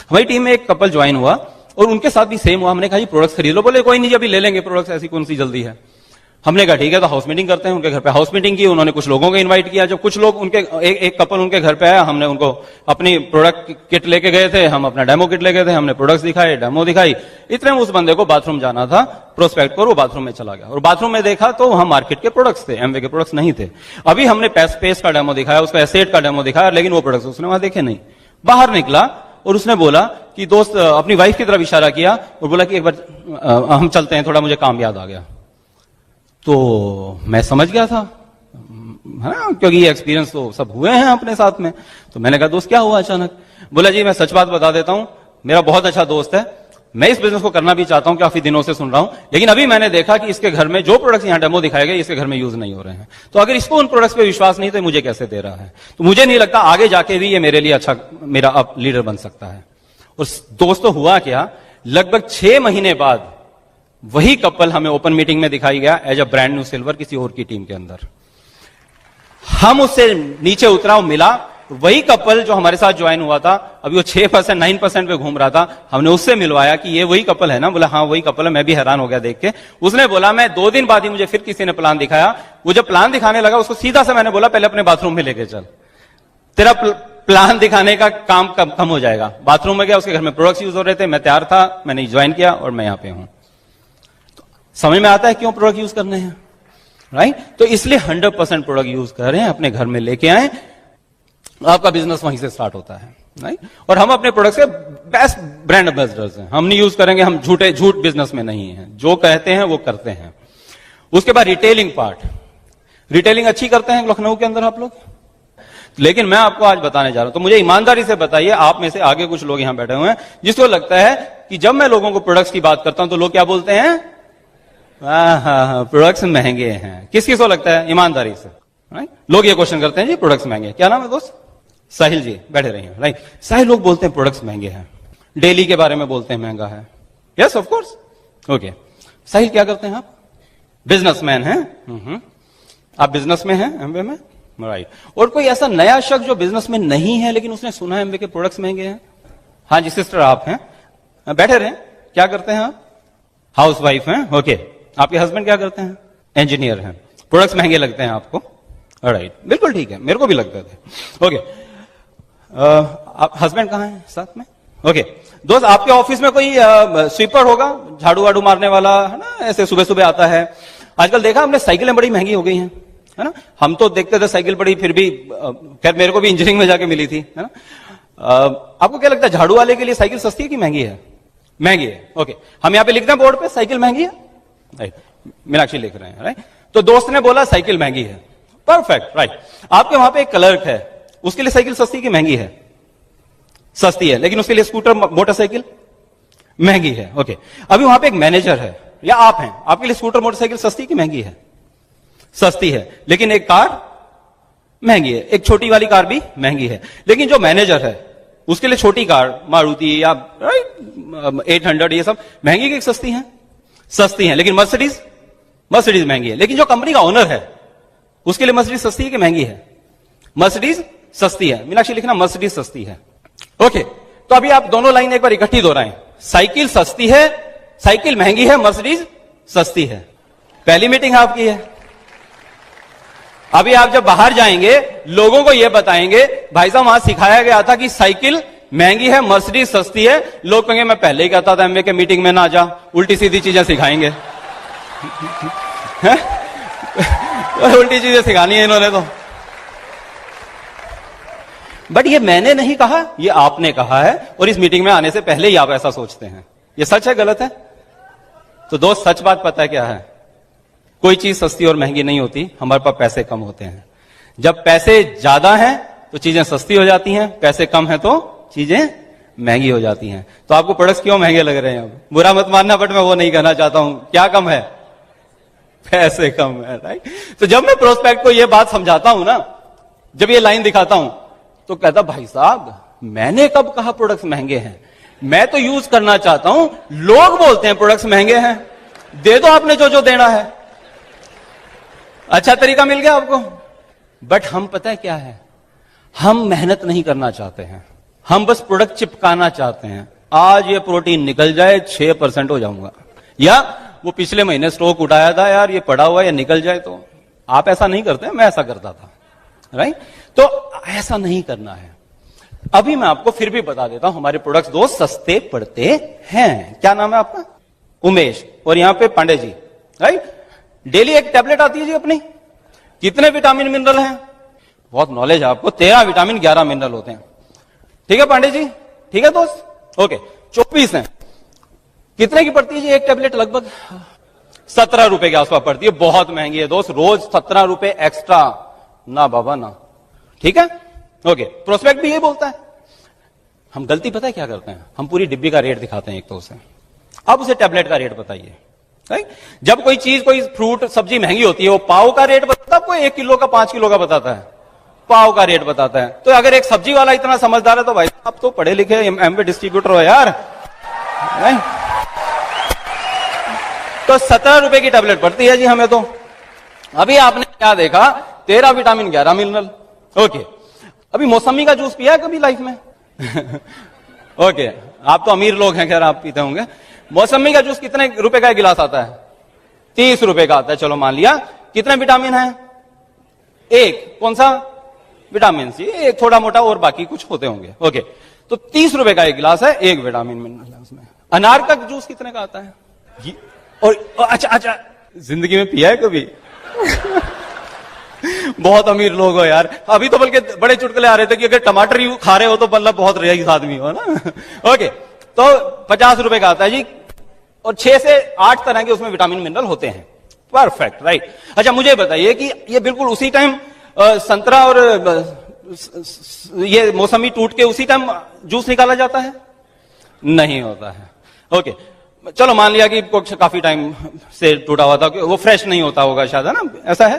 हमारी टीम में एक कपल ज्वाइन हुआ और उनके साथ भी सेम हुआ। हमने कहा जी प्रोडक्ट्स खरीद लो। बोले कोई नहीं जी, अभी ले लेंगे प्रोडक्ट्स, ऐसी कौन सी जल्दी है। हमने कहा ठीक है, तो हाउस मीटिंग करते हैं। उनके घर पे हाउस मीटिंग की, उन्होंने कुछ लोगों को इनवाइट किया। जब कुछ लोग उनके एक कपल उनके घर पे आया, हमने उनको अपनी प्रोडक्ट किट लेके गए थे, हम अपना डेमो किट लेके गए थे, हमने प्रोडक्ट्स दिखाए, डेमो दिखाई। इतने में उस बंदे को बाथरूम जाना था, प्रोस्पेक्ट पर, वो बाथरूम में चला गया और बाथरूम में देखा तो वहां मार्केट के प्रोडक्ट्स थे, एमवे के प्रोडक्ट्स नहीं थे। अभी हमने पेस्ट का डेमो दिखाया, उसका एसेट का डेमो दिखाया, लेकिन वो प्रोडक्ट्स उसने वहां देखे नहीं। बाहर निकला और उसने बोला कि दोस्त, अपनी वाइफ की तरफ इशारा किया और बोला कि एक बार हम चलते हैं, थोड़ा मुझे काम याद आ गया। तो मैं समझ गया था, है ना, क्योंकि ये एक्सपीरियंस तो सब हुए हैं अपने साथ में। तो मैंने कहा दोस्त क्या हुआ अचानक? बोला जी मैं सच बात बता देता हूं, मेरा बहुत अच्छा दोस्त है, मैं इस बिजनेस को करना भी चाहता हूं, काफी दिनों से सुन रहा हूं, लेकिन अभी मैंने देखा कि इसके घर में जो प्रोडक्ट्स यहां डेमो दिखाए गए इसके घर में यूज नहीं हो रहे हैं। तो अगर इसको उन प्रोडक्ट्स पे विश्वास नहीं तो मुझे कैसे दे रहा है? तो मुझे नहीं लगता आगे जाके भी ये मेरे लिए अच्छा मेरा अब लीडर बन सकता है। और दोस्तों हुआ क्या, लगभग 6 महीने बाद वही कपल हमें ओपन मीटिंग में दिखाई गया as a brand new silver किसी और की टीम के अंदर। हम उससे नीचे उतरा और मिला, वही कपल जो हमारे साथ ज्वाइन हुआ था, अभी वो 6%, 9% पे घूम रहा था। हमने उससे मिलवाया कि ये वही कपल है ना? बोला हाँ वही कपल है। मैं भी हैरान हो गया देख के। उसने बोला मैं 2 दिन बाद ही मुझे फिर किसी ने प्लान दिखाया। वो जब प्लान दिखाने लगा उसको सीधा से मैंने बोला पहले अपने बाथरूम में लेके चल, तेरा प्लान दिखाने का काम कम हो जाएगा। बाथरूम में गया, उसके घर में प्रोडक्ट्स यूज हो रहे थे, मैं तैयार था, मैंने ज्वाइन किया और मैं यहां पे हूं। समझ में आता है क्यों प्रोडक्ट यूज करने हैं, राइट? तो इसलिए 100% प्रोडक्ट यूज कर रहे हैं, अपने घर में लेके आए, आपका बिजनेस वहीं से स्टार्ट होता है, राइट? और हम अपने प्रोडक्ट्स के बेस्ट ब्रांड एम्बेसडर्स हैं। हम नहीं यूज करेंगे, हम झूठ बिजनेस में नहीं है, जो कहते हैं वो करते हैं। उसके बाद रिटेलिंग पार्ट, रिटेलिंग अच्छी करते हैं लखनऊ के अंदर आप लोग, लेकिन मैं आपको आज बताने जा रहा हूं। तो मुझे ईमानदारी से बताइए, आप में से आगे कुछ लोग यहां बैठे हुए हैं जिसको लगता है कि जब मैं लोगों को प्रोडक्ट्स की बात करता हूं तो लोग क्या बोलते हैं, हाँ प्रोडक्ट्स महंगे हैं। किस किस को लगता है ईमानदारी से? राइट। लोग ये क्वेश्चन करते हैं जी प्रोडक्ट्स महंगे, क्या नाम है दोस्त? साहिल जी, बैठे रहिए। राइट, साहिल, लोग बोलते हैं प्रोडक्ट्स महंगे हैं, डेली के बारे में बोलते हैं महंगा है। Yes of course. ओके, साहिल क्या करते हैं आप? बिजनेसमैन हैं। आप बिजनेस में हैं एमवे में, राइट। और कोई ऐसा नया शख्स जो बिजनेस में नहीं है लेकिन उसने सुना है एमवे के प्रोडक्ट्स महंगे हैं? हाँ जी सिस्टर, आप हैं, बैठे रहे। क्या करते हैं आप? हाउस वाइफ हैं। ओके, आपके हस्बैंड क्या करते हैं? इंजीनियर हैं। प्रोडक्ट्स महंगे लगते हैं आपको, राइट, बिल्कुल ठीक है, मेरे को भी लगते थे। ओके, आप हस्बैंड कहाँ हैं साथ में? ओके, दोस्त आपके ऑफिस में कोई स्वीपर होगा, झाड़ू वाड़ू मारने वाला, है ना, ऐसे सुबह सुबह आता है। आजकल देखा हमने साइकिलें बड़ी महंगी हो गई हैं, है ना। हम तो देखते थे साइकिल बड़ी, फिर भी खैर मेरे को भी इंजीनियरिंग में जाके मिली थी, है ना। आपको क्या लगता है झाड़ू वाले के लिए साइकिल सस्ती है कि महंगी है? महंगी है। ओके, हम यहाँ पे लिखते हैं बोर्ड पे साइकिल महंगी है, राइट, मीनाक्षी लिख रहे हैं, राइट। तो दोस्त ने बोला साइकिल महंगी है, परफेक्ट, राइट। आपके वहां पे एक क्लर्क है, उसके लिए साइकिल सस्ती की महंगी है? सस्ती है, लेकिन उसके लिए स्कूटर मोटरसाइकिल महंगी है। ओके, अभी वहां पे एक मैनेजर है या आप हैं, आपके लिए स्कूटर मोटरसाइकिल सस्ती की महंगी है? सस्ती है, लेकिन एक कार महंगी है, एक छोटी वाली कार भी महंगी है। लेकिन जो मैनेजर है उसके लिए छोटी कार मारुति या राइट 800 ये सब महंगी की सस्ती है? सस्ती है, लेकिन मर्सिडीज महंगी है। लेकिन जो कंपनी का ओनर है उसके लिए मर्सिडीज सस्ती है कि महंगी है? मर्सिडीज सस्ती है। मीनाक्षी लिखना मर्सिडीज सस्ती है। ओके, तो अभी आप दोनों लाइन एक बार इकट्ठी दोहराएं। साइकिल सस्ती है, साइकिल महंगी है, मर्सिडीज सस्ती है। पहली मीटिंग आपकी है। अभी आप जब बाहर जाएंगे लोगों को यह बताएंगे भाई साहब वहां सिखाया गया था कि साइकिल महंगी है, मर्सिडीज सस्ती है। लोग कहेंगे मैं पहले ही कहता था एमवे के मीटिंग में ना जा, उल्टी सीधी चीजें सिखाएंगे। उल्टी चीजें सिखानी है इन्होंने तो। बट ये मैंने नहीं कहा, ये आपने कहा है, और इस मीटिंग में आने से पहले ही आप ऐसा सोचते हैं। ये सच है गलत है? तो दोस्त सच बात पता है क्या है? कोई चीज सस्ती और महंगी नहीं होती, हमारे पास पैसे कम होते हैं। जब पैसे ज्यादा हैं तो चीजें सस्ती हो जाती हैं, पैसे कम है तो चीजें महंगी हो जाती हैं। तो आपको प्रोडक्ट्स क्यों महंगे लग रहे हैं? अब बुरा मत मानना, बट मैं वो नहीं कहना चाहता हूं। क्या कम है? पैसे कम है, राइट। तो जब मैं प्रोस्पेक्ट को ये बात समझाता हूं ना, जब ये लाइन दिखाता हूं, तो कहता भाई साहब मैंने कब कहा प्रोडक्ट्स महंगे हैं? मैं तो यूज करना चाहता हूं, लोग बोलते हैं प्रोडक्ट्स महंगे हैं, दे दो आपने जो जो देना है। अच्छा तरीका मिल गया आपको। बट हम पता है क्या है, हम मेहनत नहीं करना चाहते हैं, हम बस प्रोडक्ट चिपकाना चाहते हैं। आज ये प्रोटीन निकल जाए 6% हो जाऊंगा, या वो पिछले महीने स्टॉक उठाया था यार ये पड़ा हुआ है, निकल जाए तो। आप ऐसा नहीं करते, मैं ऐसा करता था, राइट। तो ऐसा नहीं करना है। अभी मैं आपको फिर भी बता देता हूं, हमारे प्रोडक्ट्स दोस्त सस्ते पड़ते हैं। क्या नाम है आपका? उमेश, और यहां पे पांडे जी, राइट। डेली एक टैबलेट आती है जी अपनी। कितने विटामिन मिनरल हैं? बहुत नॉलेज है आपको, 13 विटामिन 11 मिनरल होते हैं। ठीक है पांडे जी, ठीक है दोस्त, ओके। 24 है। कितने की पड़ती है जी एक टैबलेट? लगभग 17 रुपए के आसपास पड़ती है। बहुत महंगी है दोस्त, रोज 17 रुपए एक्स्ट्रा ना बाबा ना। ठीक है, ओके। प्रोस्पेक्ट भी ये बोलता है। हम गलती पता है क्या करते हैं, हम पूरी डिब्बी का रेट दिखाते हैं एक तो उसे, अब उसे टैबलेट का रेट बताइए, राइट। जब कोई चीज, कोई फ्रूट सब्जी महंगी होती है, वो पाव का रेट बताता है आपको, 1 किलो का 5 किलो का बताता है? पाव का रेट बताता है। तो अगर एक सब्जी वाला इतना समझदार है तो भाई आप तो पढ़े लिखे एमवे डिस्ट्रीब्यूटर हो यार, राइट। तो 17 रुपए की टैबलेट पड़ती है जी हमें तो। अभी आपने क्या देखा? 13 विटामिन 11 मिनरल, ओके। अभी मौसमी का जूस पिया है कभी लाइफ में? ओके, आप तो अमीर लोग हैं, खैर आप पीते होंगे। मौसमी का जूस कितने रुपए का गिलास आता है? 30 रुपए का आता है। चलो मान लिया, कितने विटामिन है? एक। कौन सा? विटामिन सी, एक थोड़ा मोटा और बाकी कुछ होते होंगे, ओके। तो 30 रुपए का एक गिलास है, एक विटामिन मिनरल है उसमें। अनार का जूस कितने का आता है? और अच्छा, जिंदगी में पिया है कभी? बहुत अमीर लोग हो यार। अभी तो बल्कि बड़े चुटकुले आ रहे थे कि अगर टमाटर यू खा रहे हो तो मतलब बहुत रईस आदमी हो ना। ओके, तो 50 रुपए का आता है जी, और 6 से 8 तरह के उसमें विटामिन मिनरल होते हैं। Perfect, right. अच्छा मुझे बताइए कि ये बिल्कुल उसी टाइम संतरा और ये मौसमी टूट के उसी टाइम जूस निकाला जाता है? नहीं होता है, ओके। चलो मान लिया कि काफी टाइम से टूटा हुआ था, वो फ्रेश नहीं होता होगा शायद, है ना, ऐसा है?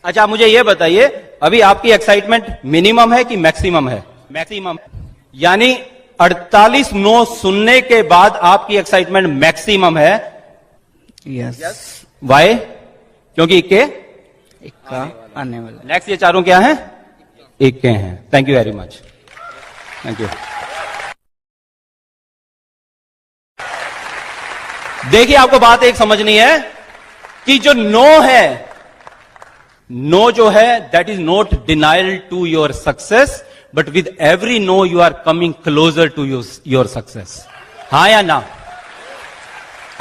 अच्छा, मुझे ये बताइए, अभी आपकी एक्साइटमेंट मिनिमम है कि मैक्सिमम है? मैक्सिमम, यानी 48-9 सुनने के बाद आपकी एक्साइटमेंट मैक्सिमम है। यस। वाई? क्योंकि इक्के इक्का आने वाला। नेक्स्ट, ये चारों क्या हैं? इक्के हैं। Thank you very much, thank you. देखिए, आपको बात एक समझनी है कि जो नो है, नो जो है that is not denial to your success, but with every no you are coming closer to your success. हाँ या ना?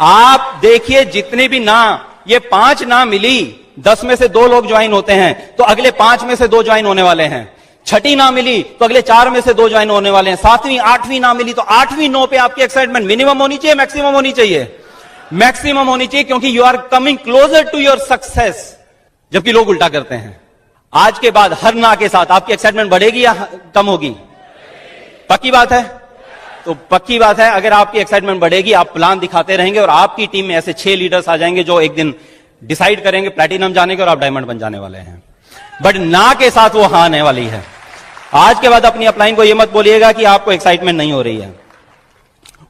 आप देखिए, जितने भी ना, ये 5 ना मिली, 10 में से 2 लोग ज्वाइन होते हैं, तो अगले 5 में से 2 ज्वाइन होने वाले हैं। 6ठी ना मिली तो अगले 4 में से 2 ज्वाइन होने वाले हैं। 7वीं 8वीं ना मिली तो 8वीं नो पे आपकी एक्साइटमेंट मिनिमम होनी चाहिए, मैक्सिमम होनी चाहिए? मैक्सिमम होनी चाहिए, क्योंकि you are coming closer to your success. जबकि लोग उल्टा करते हैं। आज के बाद हर ना के साथ आपकी एक्साइटमेंट बढ़ेगी या कम होगी? पक्की बात है? तो पक्की बात है, अगर आपकी एक्साइटमेंट बढ़ेगी, आप प्लान दिखाते रहेंगे और आपकी टीम में ऐसे 6 लीडर्स आ जाएंगे जो एक दिन डिसाइड करेंगे प्लैटिनम जाने के और आप डायमंड बन जाने वाले हैं। बट ना के साथ वो हाँ आने वाली है। आज के बाद अपनी अपलाइन को ये मत बोलिएगा कि आपको एक्साइटमेंट नहीं हो रही है।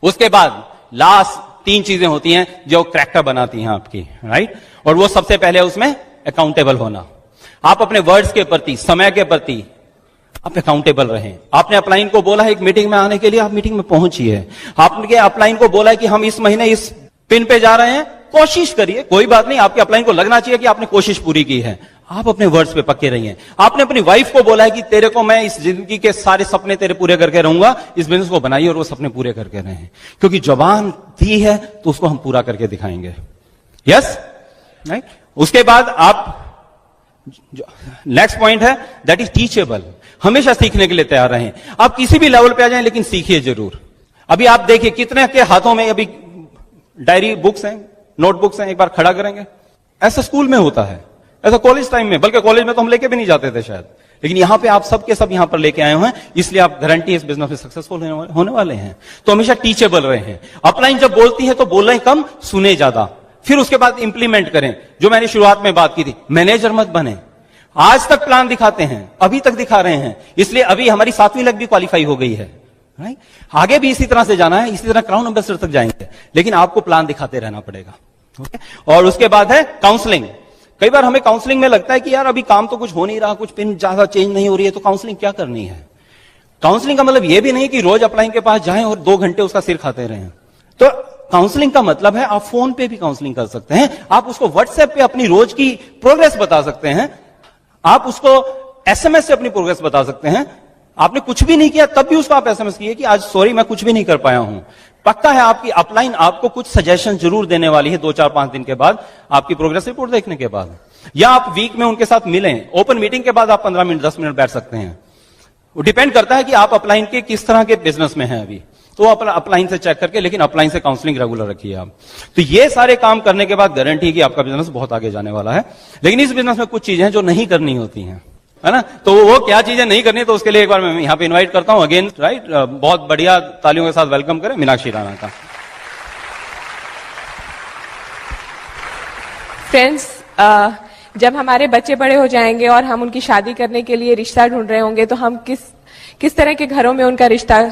उसके बाद लास्ट 3 चीजें होती हैं जो क्रैक्टर बनाती हैं आपकी, राइट? और वो सबसे पहले उसमें अकाउंटेबल होना। आप अपने वर्ड्स के प्रति, समय के प्रति आप अकाउंटेबल रहें। आपने अपलाइन को बोला है एक मीटिंग में आने के लिए, आप मीटिंग में पहुंचिए। आपने अपलाइन को बोला है कि हम इस महीने इस पिन पे जा रहे हैं, कोशिश करिए। कोई बात नहीं, आपके अपलाइन को लगना चाहिए कि आपने कोशिश पूरी की है। आप अपने वर्ड्स पे पक्के रहिए। आपने अपनी वाइफ को बोला है कि तेरे को मैं इस जिंदगी के सारे सपने तेरे पूरे करके रहूंगा, इस बिजनेस को बनाइए और वो सपने पूरे करके रहें, क्योंकि जबान दी है तो उसको हम पूरा करके दिखाएंगे। Yes, right? उसके बाद आप, नेक्स्ट पॉइंट है दैट इज टीचेबल। हमेशा सीखने के लिए तैयार रहें। आप किसी भी लेवल पे आ जाएं, लेकिन सीखिए जरूर। अभी आप देखिए कितने के हाथों में अभी डायरी बुक्स हैं, नोटबुक्स हैं, एक बार खड़ा करेंगे। ऐसा स्कूल में होता है, ऐसा कॉलेज टाइम में, बल्कि कॉलेज में तो हम लेके भी नहीं जाते थे शायद, लेकिन यहां पे आप सब के सब यहां पर लेके आए हुए हैं, इसलिए आप गारंटी इस बिजनेस में सक्सेसफुल होने वाले हैं। तो हमेशा टीचेबल रहे हैं। अपलाइन जब बोलती है तो बोलें कम, सुने ज्यादा। फिर उसके बाद इंप्लीमेंट करें। जो मैंने शुरुआत में बात की थी, मैनेजर मत बने। आज तक प्लान दिखाते हैं, अभी तक दिखा रहे हैं, इसलिए अभी हमारी 7वीं लग भी क्वालिफाई हो गई है, राइट? आगे भी इसी तरह से जाना है, इसी तरह क्राउन एम्बेसडर तक जाएंगे, लेकिन आपको प्लान दिखाते रहना पड़ेगा। ओके? और उसके बाद है काउंसलिंग। कई बार हमें काउंसलिंग में लगता है कि यार अभी काम तो कुछ हो नहीं रहा, कुछ पिन ज्यादा चेंज नहीं हो रही है, तो काउंसलिंग क्या करनी है? काउंसलिंग का मतलब यह भी नहीं कि रोज अपलाइन के पास जाएं और 2 घंटे उसका सिर खाते रहें। तो काउंसलिंग का मतलब है आप फोन पे भी काउंसलिंग कर सकते हैं, आप उसको व्हाट्सएप पे अपनी रोज की प्रोग्रेस बता सकते हैं, आप उसको एसएमएस से अपनी प्रोग्रेस बता सकते हैं। आपने कुछ भी नहीं किया तब भी उसको आप एसएमएस किए कि आज सॉरी मैं कुछ भी नहीं कर पाया हूं। पक्का है आपकी अपलाइन आपको कुछ सजेशन जरूर देने वाली है 2-4-5 दिन के बाद, आपकी प्रोग्रेस रिपोर्ट देखने के बाद, या आप वीक में उनके साथ मिलें। ओपन मीटिंग के बाद आप 15 मिनट 10 मिनट बैठ सकते हैं। वो डिपेंड करता है कि आप अपलाइन के किस तरह के बिजनेस में हैं अभी, तो अपना अपलाइन से चेक करके, लेकिन अपलाइन से काउंसलिंग रेगुलर रखिए आप। तो ये सारे काम करने के बाद गारंटी है कि आपका बिजनेस बहुत आगे जाने वाला है। लेकिन इस बिजनेस में कुछ चीजें हैं जो नहीं करनी होती हैं, है ना? तो वो क्या चीजें नहीं करनी, तो उसके लिए एक बार मैं यहां पे इनवाइट करता हूं अगेन, राइट? बहुत बढ़िया तालियों के साथ वेलकम करें मीनाक्षी राणा का। फ्रेंड्स, जब हमारे बच्चे बड़े हो जाएंगे और हम उनकी शादी करने के लिए रिश्ता ढूंढ रहे होंगे, तो हम किस तरह के घरों में उनका रिश्ता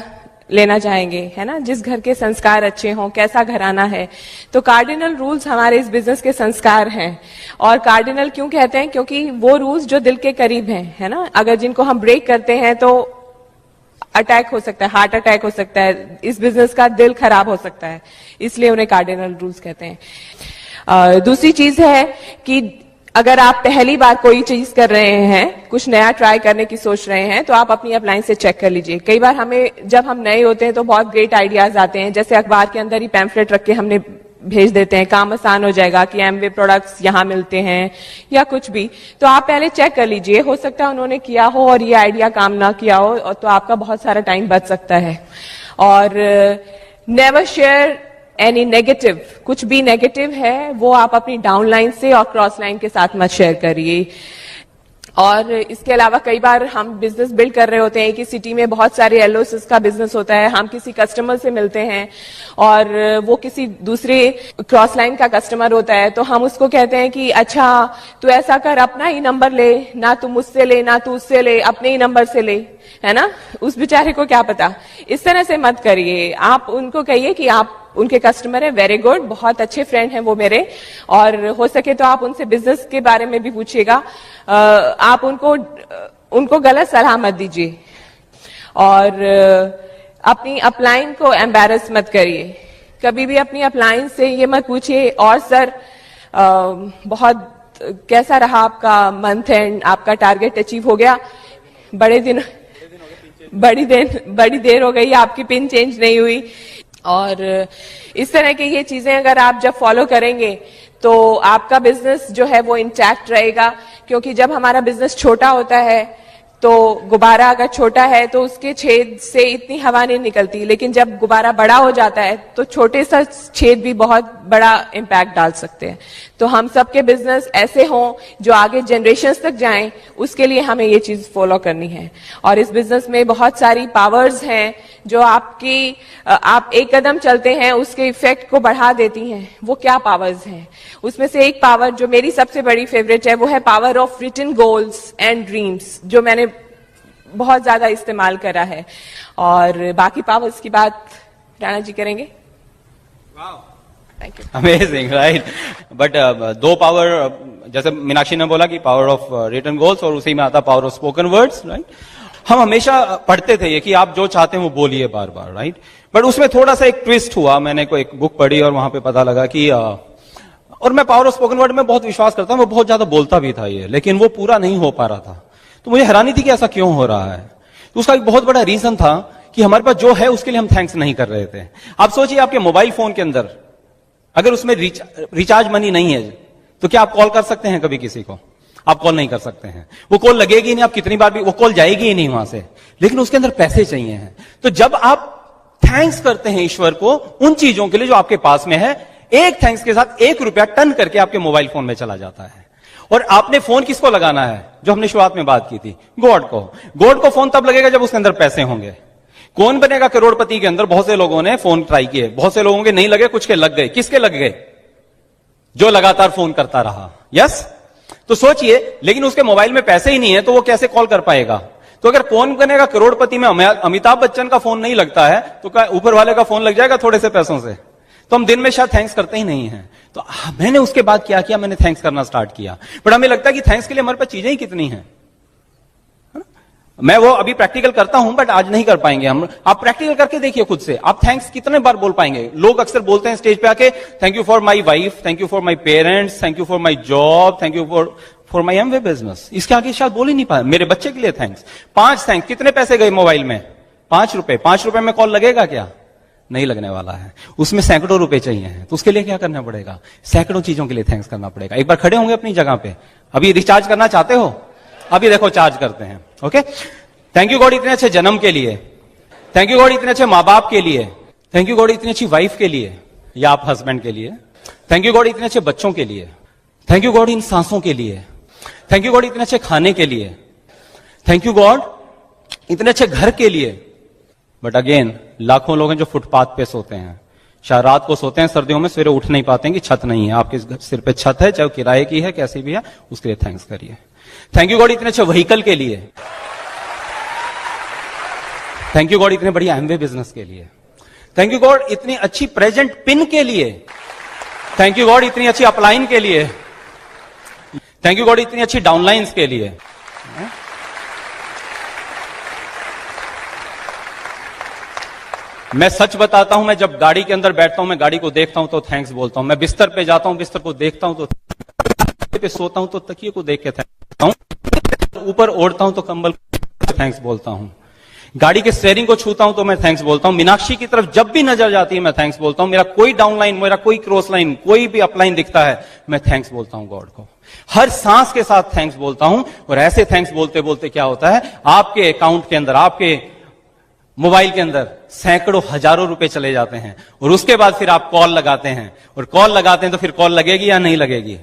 लेना चाहेंगे, है ना? जिस घर के संस्कार अच्छे हों, कैसा घराना है। तो कार्डिनल रूल्स हमारे इस बिजनेस के संस्कार हैं। और कार्डिनल क्यों कहते हैं? क्योंकि वो रूल्स जो दिल के करीब हैं, है ना? अगर जिनको हम ब्रेक करते हैं तो अटैक हो सकता है, हार्ट अटैक हो सकता है, इस बिजनेस का दिल खराब हो सकता है, इसलिए उन्हें कार्डिनल रूल्स कहते हैं। दूसरी चीज है कि अगर आप पहली बार कोई चीज कर रहे हैं, कुछ नया ट्राई करने की सोच रहे हैं, तो आप अपनी अपलाइन से चेक कर लीजिए। कई बार हमें, जब हम नए होते हैं तो बहुत ग्रेट आइडियाज आते हैं, जैसे अखबार के अंदर ही पैम्फलेट रख के हमने भेज देते हैं, काम आसान हो जाएगा कि एमवे प्रोडक्ट्स यहाँ मिलते हैं या कुछ भी। तो आप पहले चेक कर लीजिए, हो सकता है उन्होंने किया हो और ये आइडिया काम ना किया हो, और तो आपका बहुत सारा टाइम बच सकता है। और नेवर शेयर एनी नेगेटिव, कुछ भी नेगेटिव है वो आप अपनी डाउनलाइन से और क्रॉस लाइन के साथ मत शेयर करिए। और इसके अलावा कई बार हम बिजनेस बिल्ड कर रहे होते हैं कि सिटी में बहुत सारे एलओएस का बिजनेस होता है, हम किसी कस्टमर से मिलते हैं और वो किसी दूसरे क्रॉस लाइन का कस्टमर होता है, तो हम उसको कहते हैं कि अच्छा तू ऐसा कर, अपना ही नंबर ले, ना तू मुझसे ले ना तू उससे ले, अपने ही नंबर से ले, है ना। उस बेचारे को क्या पता। इस तरह से मत करिए। आप उनको कहिए कि आप उनके कस्टमर है, वेरी गुड, बहुत अच्छे फ्रेंड हैं वो मेरे, और हो सके तो आप उनसे बिजनेस के बारे में भी पूछिएगा। आप उनको गलत सलाह मत दीजिए और अपनी अपलाइन को एम्बैरस मत करिए। कभी भी अपनी अपलाइन से ये मत पूछिए और सर बहुत कैसा रहा आपका मंथ एंड, आपका टारगेट अचीव हो गया, बड़ी देर हो गई, आपकी पिन चेंज नहीं हुई। और इस तरह की ये चीजें अगर आप जब फॉलो करेंगे तो आपका बिजनेस जो है वो इंटैक्ट रहेगा। क्योंकि जब हमारा बिजनेस छोटा होता है तो गुब्बारा अगर छोटा है तो उसके छेद से इतनी हवा नहीं निकलती, लेकिन जब गुब्बारा बड़ा हो जाता है तो छोटे सा छेद भी बहुत बड़ा इम्पैक्ट डाल सकते हैं। तो हम सबके बिजनेस ऐसे हों जो आगे जनरेशंस तक जाएं, उसके लिए हमें ये चीज फॉलो करनी है। और इस बिजनेस में बहुत सारी पावर्स हैं जो आप एक कदम चलते हैं उसके इफेक्ट को बढ़ा देती हैं। वो क्या पावर्स हैं? उसमें से एक पावर जो मेरी सबसे बड़ी फेवरेट है वो है power of written goals and dreams, जो मैंने बहुत ज्यादा इस्तेमाल करा है। और बाकी पावर्स की बात राणा जी करेंगे। Thank you. Amazing, right. But दो पावर, जैसे मीनाक्षी ने बोला कि पावर ऑफ रिटन गोल्स, और उसी में आता power of spoken words, right. हम हमेशा पढ़ते थे ये कि आप जो चाहते हैं वो बोलिए बार बार, राइट। बट उसमें थोड़ा सा एक ट्विस्ट हुआ। मैंने कोई एक बुक पढ़ी और वहां पे पता लगा कि और मैं पावर ऑफ स्पोकन वर्ड में बहुत विश्वास करता हूं, मैं बहुत ज्यादा बोलता भी था ये, लेकिन वो पूरा नहीं हो पा रहा था। तो मुझे हैरानी थी कि ऐसा क्यों हो रहा है। तो उसका एक बहुत बड़ा रीजन था कि हमारे पास जो है उसके लिए हम थैंक्स नहीं कर रहे थे। आप सोचिए, आपके मोबाइल फोन के अंदर अगर उसमें रिचार्ज मनी नहीं है तो क्या आप कॉल कर सकते हैं कभी किसी को? आप कॉल नहीं कर सकते हैं। वो कॉल लगेगी नहीं, आप कितनी बार भी, वो कॉल जाएगी ही नहीं वहां से। लेकिन उसके अंदर पैसे चाहिए हैं। तो जब आप थैंक्स करते हैं ईश्वर को उन चीजों के लिए जो आपके पास में है, एक थैंक्स के साथ 1 रुपया टन करके आपके मोबाइल फोन में चला जाता है। और आपने फोन किसको लगाना है? जो हमने शुरुआत में बात की थी, गॉड को। गॉड को फोन तब लगेगा जब उसके अंदर पैसे होंगे। कौन बनेगा करोड़पति के अंदर? बहुत से लोगों ने फोन ट्राई किए, बहुत से लोगों के नहीं लगे, कुछ के लग गए। किसके लग गए? जो लगातार फोन करता रहा। यस। तो सोचिए, लेकिन उसके मोबाइल में पैसे ही नहीं है तो वो कैसे कॉल कर पाएगा? तो अगर कौन बनेगा करोड़पति में अमिताभ बच्चन का फोन नहीं लगता है तो क्या ऊपर वाले का फोन लग जाएगा थोड़े से पैसों से? तो हम दिन में शायद थैंक्स करते ही नहीं हैं। तो मैंने उसके बाद क्या किया, मैंने थैंक्स करना स्टार्ट किया। बट हमें लगता है कि थैंक्स के लिए हमारे पास चीजें ही कितनी हैं। मैं वो अभी प्रैक्टिकल करता हूं बट आज नहीं कर पाएंगे हम। आप प्रैक्टिकल करके देखिए खुद से, आप थैंक्स कितने बार बोल पाएंगे? लोग अक्सर बोलते हैं स्टेज पे आके, thank you for my wife, thank you for my parents, thank you for my job, thank you for my Amway business. इसके आगे शायद बोल ही नहीं पाए। मेरे बच्चे के लिए थैंक्स, 5 थैंक्स। कितने पैसे गए मोबाइल में? 5 रुपए। 5 रुपए में कॉल लगेगा क्या? नहीं लगने वाला है। उसमें सैकड़ों रुपए चाहिए हैं। तो उसके लिए क्या करना पड़ेगा? सैकड़ों चीजों के लिए थैंक्स करना पड़ेगा। एक बार खड़े होंगे अपनी जगह पे। अभी रिचार्ज करना चाहते हो? अभी देखो चार्ज करते हैं। ओके। थैंक यू गॉड इतने अच्छे जन्म के लिए। थैंक यू गॉड इतने अच्छे माँ बाप के लिए। थैंक यू गॉड इतनी अच्छी वाइफ के लिए या आप हस्बैंड के लिए। थैंक यू गॉड इतने अच्छे बच्चों के लिए। थैंक यू गॉड इन सांसों के लिए। थैंक यू गॉड इतने अच्छे खाने के लिए। थैंक यू गॉड इतने अच्छे घर के लिए। बट अगेन, लाखों लोग हैं जो फुटपाथ पे सोते हैं, शायद रात को सोते हैं सर्दियों में, सवेरे उठ नहीं पाते हैं कि छत नहीं है। आपके सिर पे छत है, चाहे किराए की है, कैसी भी है, उसके लिए थैंक्स करिए। थैंक यू गॉड इतने अच्छे व्हीकल के लिए। थैंक यू गॉड इतने बढ़िया एमवे बिजनेस के लिए। थैंक यू गॉड इतनी अच्छी प्रेजेंट पिन के लिए। थैंक यू गॉड इतनी अच्छी अपलाइन के लिए। थैंक यू गॉड इतनी अच्छी डाउनलाइंस के लिए। मैं सच बताता हूं, मैं जब गाड़ी के अंदर बैठता हूं, मैं गाड़ी को देखता हूं तो थैंक्स बोलता हूं। मैं बिस्तर पे जाता हूं, बिस्तर को देखता हूं तो पे सोता हूं तो तकिए को देख के थैंक्स बोलता हूं। ऊपर ओढ़ता हूं तो कंबल थैंक्स बोलता हूं। गाड़ी के स्टीयरिंग को छूता हूं तो मैं थैंक्स बोलता हूं। मीनाक्षी की तरफ जब भी नजर जाती है मैं थैंक्स बोलता हूं। मेरा कोई डाउनलाइन, मेरा कोई क्रॉस लाइन, कोई भी अपलाइन दिखता है, मैं थैंक्स बोलता हूं गॉड को। हर सांस के साथ थैंक्स बोलता हूं। और ऐसे थैंक्स बोलते बोलते क्या होता है, आपके अकाउंट के अंदर, आपके मोबाइल के अंदर सैकड़ों हजारों रुपए चले जाते हैं। और उसके बाद फिर आप कॉल लगाते हैं, और कॉल लगाते हैं तो फिर कॉल लगेगी या नहीं लगेगी?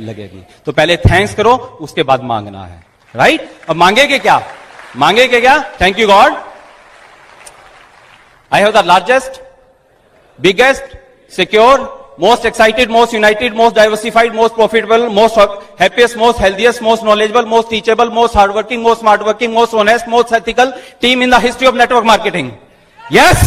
लगेगी। तो पहले थैंक्स करो, उसके बाद मांगना है। राइट? अब मांगेगे क्या? मांगेगे क्या? Thank you God, I have the largest, biggest, secure, most excited, most united, most diversified, most profitable, most happiest, most healthiest, most knowledgeable, most teachable, most hardworking, most smartworking, most honest, most ethical team in the history of network marketing. Yes?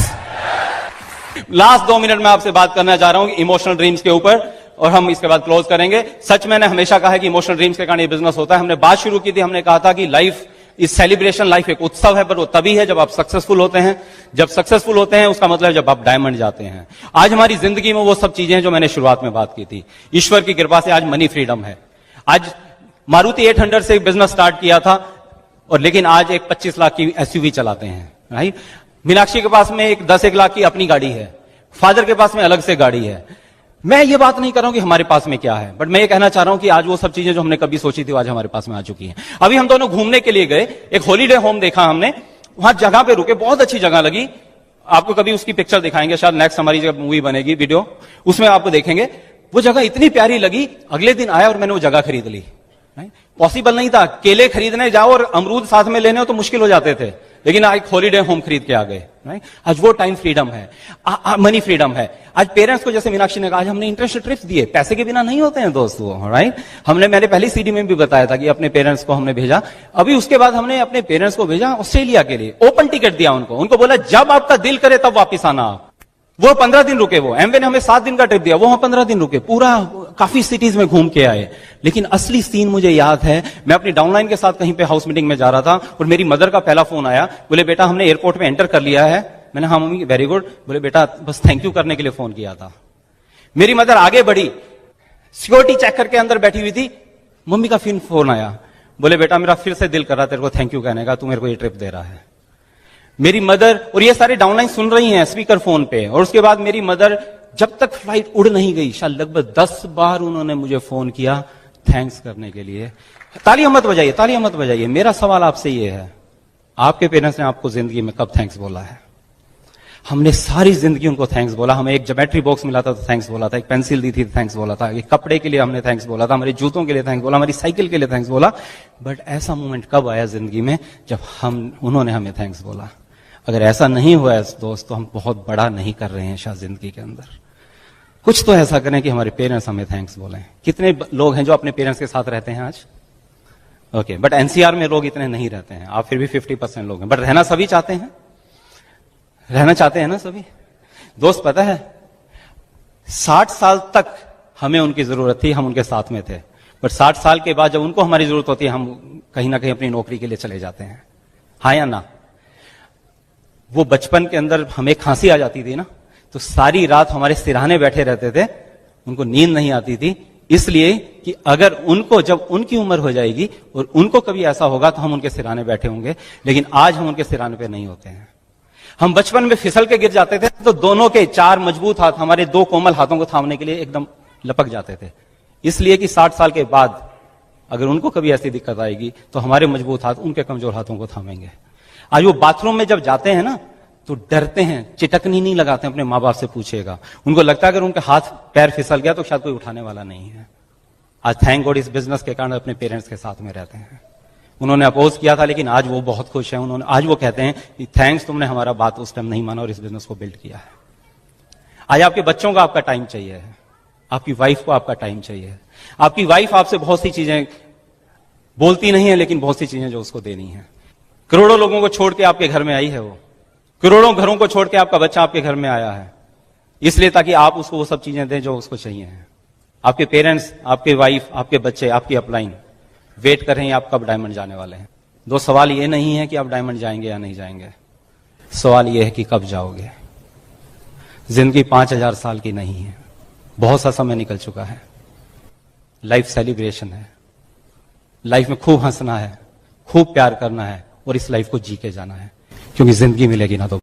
Last 2 minute में आपसे बात करना चाह रहा हूं इमोशनल ड्रीम्स के ऊपर, और हम इसके बाद क्लोज करेंगे। सच मैंने हमेशा कहा है कि इमोशनल ड्रीम्स के कारण ये बिजनेस होता है। हमने बात शुरू की थी, हमने कहा था कि लाइफ इस सेलिब्रेशन, लाइफ एक उत्सव है, पर वो तभी है जब आप सक्सेसफुल होते हैं। जब सक्सेसफुल होते हैं उसका मतलब जब आप डायमंड जाते हैं। आज हमारी जिंदगी में वो सब चीजें हैं जो मैंने शुरुआत में बात की थी। ईश्वर की कृपा से आज मनी फ्रीडम है। आज मारुति 800 से एक बिजनेस स्टार्ट किया था, और लेकिन आज एक 25 लाख की एसयूवी चलाते हैं, राइट? मीनाक्षी के पास में एक 10-1 लाख की अपनी गाड़ी है, फादर के पास में अलग से गाड़ी है। मैं ये बात नहीं कर रहा हूं कि हमारे पास में क्या है, बट मैं ये कहना चाह रहा हूं कि आज वो सब चीजें जो हमने कभी सोची थी वो आज हमारे पास में आ चुकी हैं। अभी हम दोनों घूमने के लिए गए, एक हॉलीडे होम देखा हमने, वहां जगह पे रुके, बहुत अच्छी जगह लगी। आपको कभी उसकी पिक्चर दिखाएंगे, शायद नेक्स्ट हमारी जब मूवी बनेगी वीडियो, उसमें आपको देखेंगे। वो जगह इतनी प्यारी लगी, अगले दिन आया और मैंने वो जगह खरीद ली। पॉसिबल नहीं था, केले खरीदने जाओ और अमरूद साथ में लेने हो तो मुश्किल हो जाते थे, लेकिन आज हॉलीडे होम खरीद के आ गए। आज वो टाइम फ्रीडम है, मनी फ्रीडम है। आज पेरेंट्स को, जैसे मीनाक्षी ने कहा, आज हमने इंटरेस्ट ट्रिप्स दिए, पैसे के बिना नहीं होते हैं दोस्तों, राइट? मैंने पहली सीडी में भी बताया था कि अपने पेरेंट्स को हमने भेजा। अभी उसके बाद हमने अपने पेरेंट्स को भेजा ऑस्ट्रेलिया के लिए, ओपन टिकट दिया उनको बोला जब आपका दिल करे तब वापिस आना आप। वो 15 दिन रुके, वो एमवे ने हमें 7 दिन का ट्रिप दिया, वो 15 दिन रुके, पूरा काफी सिटीज में घूम के आए। लेकिन असली सीन मुझे याद है, मैं अपनी डाउनलाइन के साथ कहीं पे हाउस मीटिंग में जा रहा था और मेरी मदर का पहला फोन आया, बोले बेटा हमने एयरपोर्ट में एंटर कर लिया है। मैंने हाँ मम्मी वेरी गुड। बोले बेटा बस थैंक यू करने के लिए फोन किया था। मेरी मदर आगे बढ़ी, सिक्योरिटी चेक करके अंदर बैठी हुई थी, मम्मी का फिर फोन आया, बोले बेटा मेरा फिर से दिल कर रहा तेरे को थैंक यू कहने का, तू मेरे को ये ट्रिप दे रहा है। मेरी मदर, और ये सारे डाउनलाइन सुन रही हैं स्पीकर फोन पे, और उसके बाद मेरी मदर जब तक फ्लाइट उड़ नहीं गई, शायद लगभग 10 बार उन्होंने मुझे फोन किया थैंक्स करने के लिए। तालियां मत बजाइए, तालियां मत बजाइए। मेरा सवाल आपसे ये है, आपके पेरेंट्स ने आपको जिंदगी में कब थैंक्स बोला है? हमने सारी जिंदगी उनको थैंक्स बोला। हमें एक ज्योमेट्री बॉक्स मिला था तो थैंक्स बोला था, एक पेंसिल दी थी तो थैंक्स बोला था, एक कपड़े के लिए हमने थैंक्स बोला था, हमारे जूतों के लिए थैंक्स बोला, हमारी साइकिल के लिए थैंक्स बोला। बट ऐसा मोमेंट कब आया जिंदगी में जब उन्होंने हमें थैंक्स बोला? अगर ऐसा नहीं हुआ है दोस्त, तो हम बहुत बड़ा नहीं कर रहे हैं शायद जिंदगी के अंदर। कुछ तो ऐसा करें कि हमारे पेरेंट्स हमें थैंक्स बोलें। कितने लोग हैं जो अपने पेरेंट्स के साथ रहते हैं आज? ओके, बट एनसीआर में लोग इतने नहीं रहते हैं, आप फिर भी 50% लोग हैं, बट रहना सभी चाहते हैं, रहना चाहते हैं ना सभी दोस्त? पता है 60 साल तक हमें उनकी जरूरत थी, हम उनके साथ में थे, बट 60 साल के बाद जब उनको हमारी जरूरत होती है, हम कहीं ना कहीं अपनी नौकरी के लिए चले जाते हैं। हाँ या ना? वो बचपन के अंदर हमें खांसी आ जाती थी ना, तो सारी रात हमारे सिरहाने बैठे रहते थे, उनको नींद नहीं आती थी, इसलिए कि अगर उनको, जब उनकी उम्र हो जाएगी और उनको कभी ऐसा होगा तो हम उनके सिरहाने बैठे होंगे। लेकिन आज हम उनके सिरहाने पे नहीं होते हैं। हम बचपन में फिसल के गिर जाते थे तो दोनों के 4 मजबूत हाथ हमारे 2 कोमल हाथों को थामने के लिए एकदम लपक जाते थे, इसलिए कि 60 साल के बाद अगर उनको कभी ऐसी दिक्कत आएगी तो हमारे मजबूत हाथ उनके कमजोर हाथों को थामेंगे। आज वो बाथरूम में जब जाते हैं ना तो डरते हैं, चिटकनी नहीं लगाते हैं, अपने माँ बाप से पूछेगा। उनको लगता है अगर उनके हाथ पैर फिसल गया तो शायद कोई उठाने वाला नहीं है। आज थैंक गॉड इस बिजनेस के कारण अपने पेरेंट्स के साथ में रहते हैं। उन्होंने अपोज किया था, लेकिन आज वो बहुत खुश हैं। उन्होंने, आज वो कहते हैं कि थैंक्स, तुमने हमारा बात उस टाइम नहीं माना और इस बिजनेस को बिल्ड किया है। आज आपके बच्चों का आपका टाइम चाहिए, आपकी वाइफ को आपका टाइम चाहिए। आपकी वाइफ आपसे बहुत सी चीजें बोलती नहीं है, लेकिन बहुत सी चीजें जो उसको देनी है। करोड़ों लोगों को छोड़ के आपके घर में आई है वो, करोड़ों घरों को छोड़ के आपका बच्चा आपके घर में आया है, इसलिए ताकि आप उसको वो सब चीजें दें जो उसको चाहिए है। आपके पेरेंट्स, आपके वाइफ, आपके बच्चे, आपकी अपलाइन वेट कर रहे हैं आप कब डायमंड जाने वाले हैं। दो सवाल ये नहीं है कि आप डायमंड जाएंगे या नहीं जाएंगे, सवाल ये है कि कब जाओगे। जिंदगी 5000 साल की नहीं है, बहुत सा समय निकल चुका है। लाइफ सेलिब्रेशन है, लाइफ में खूब हंसना है, खूब प्यार करना है और इस लाइफ को जी के जाना है, क्योंकि जिंदगी मिलेगी ना तो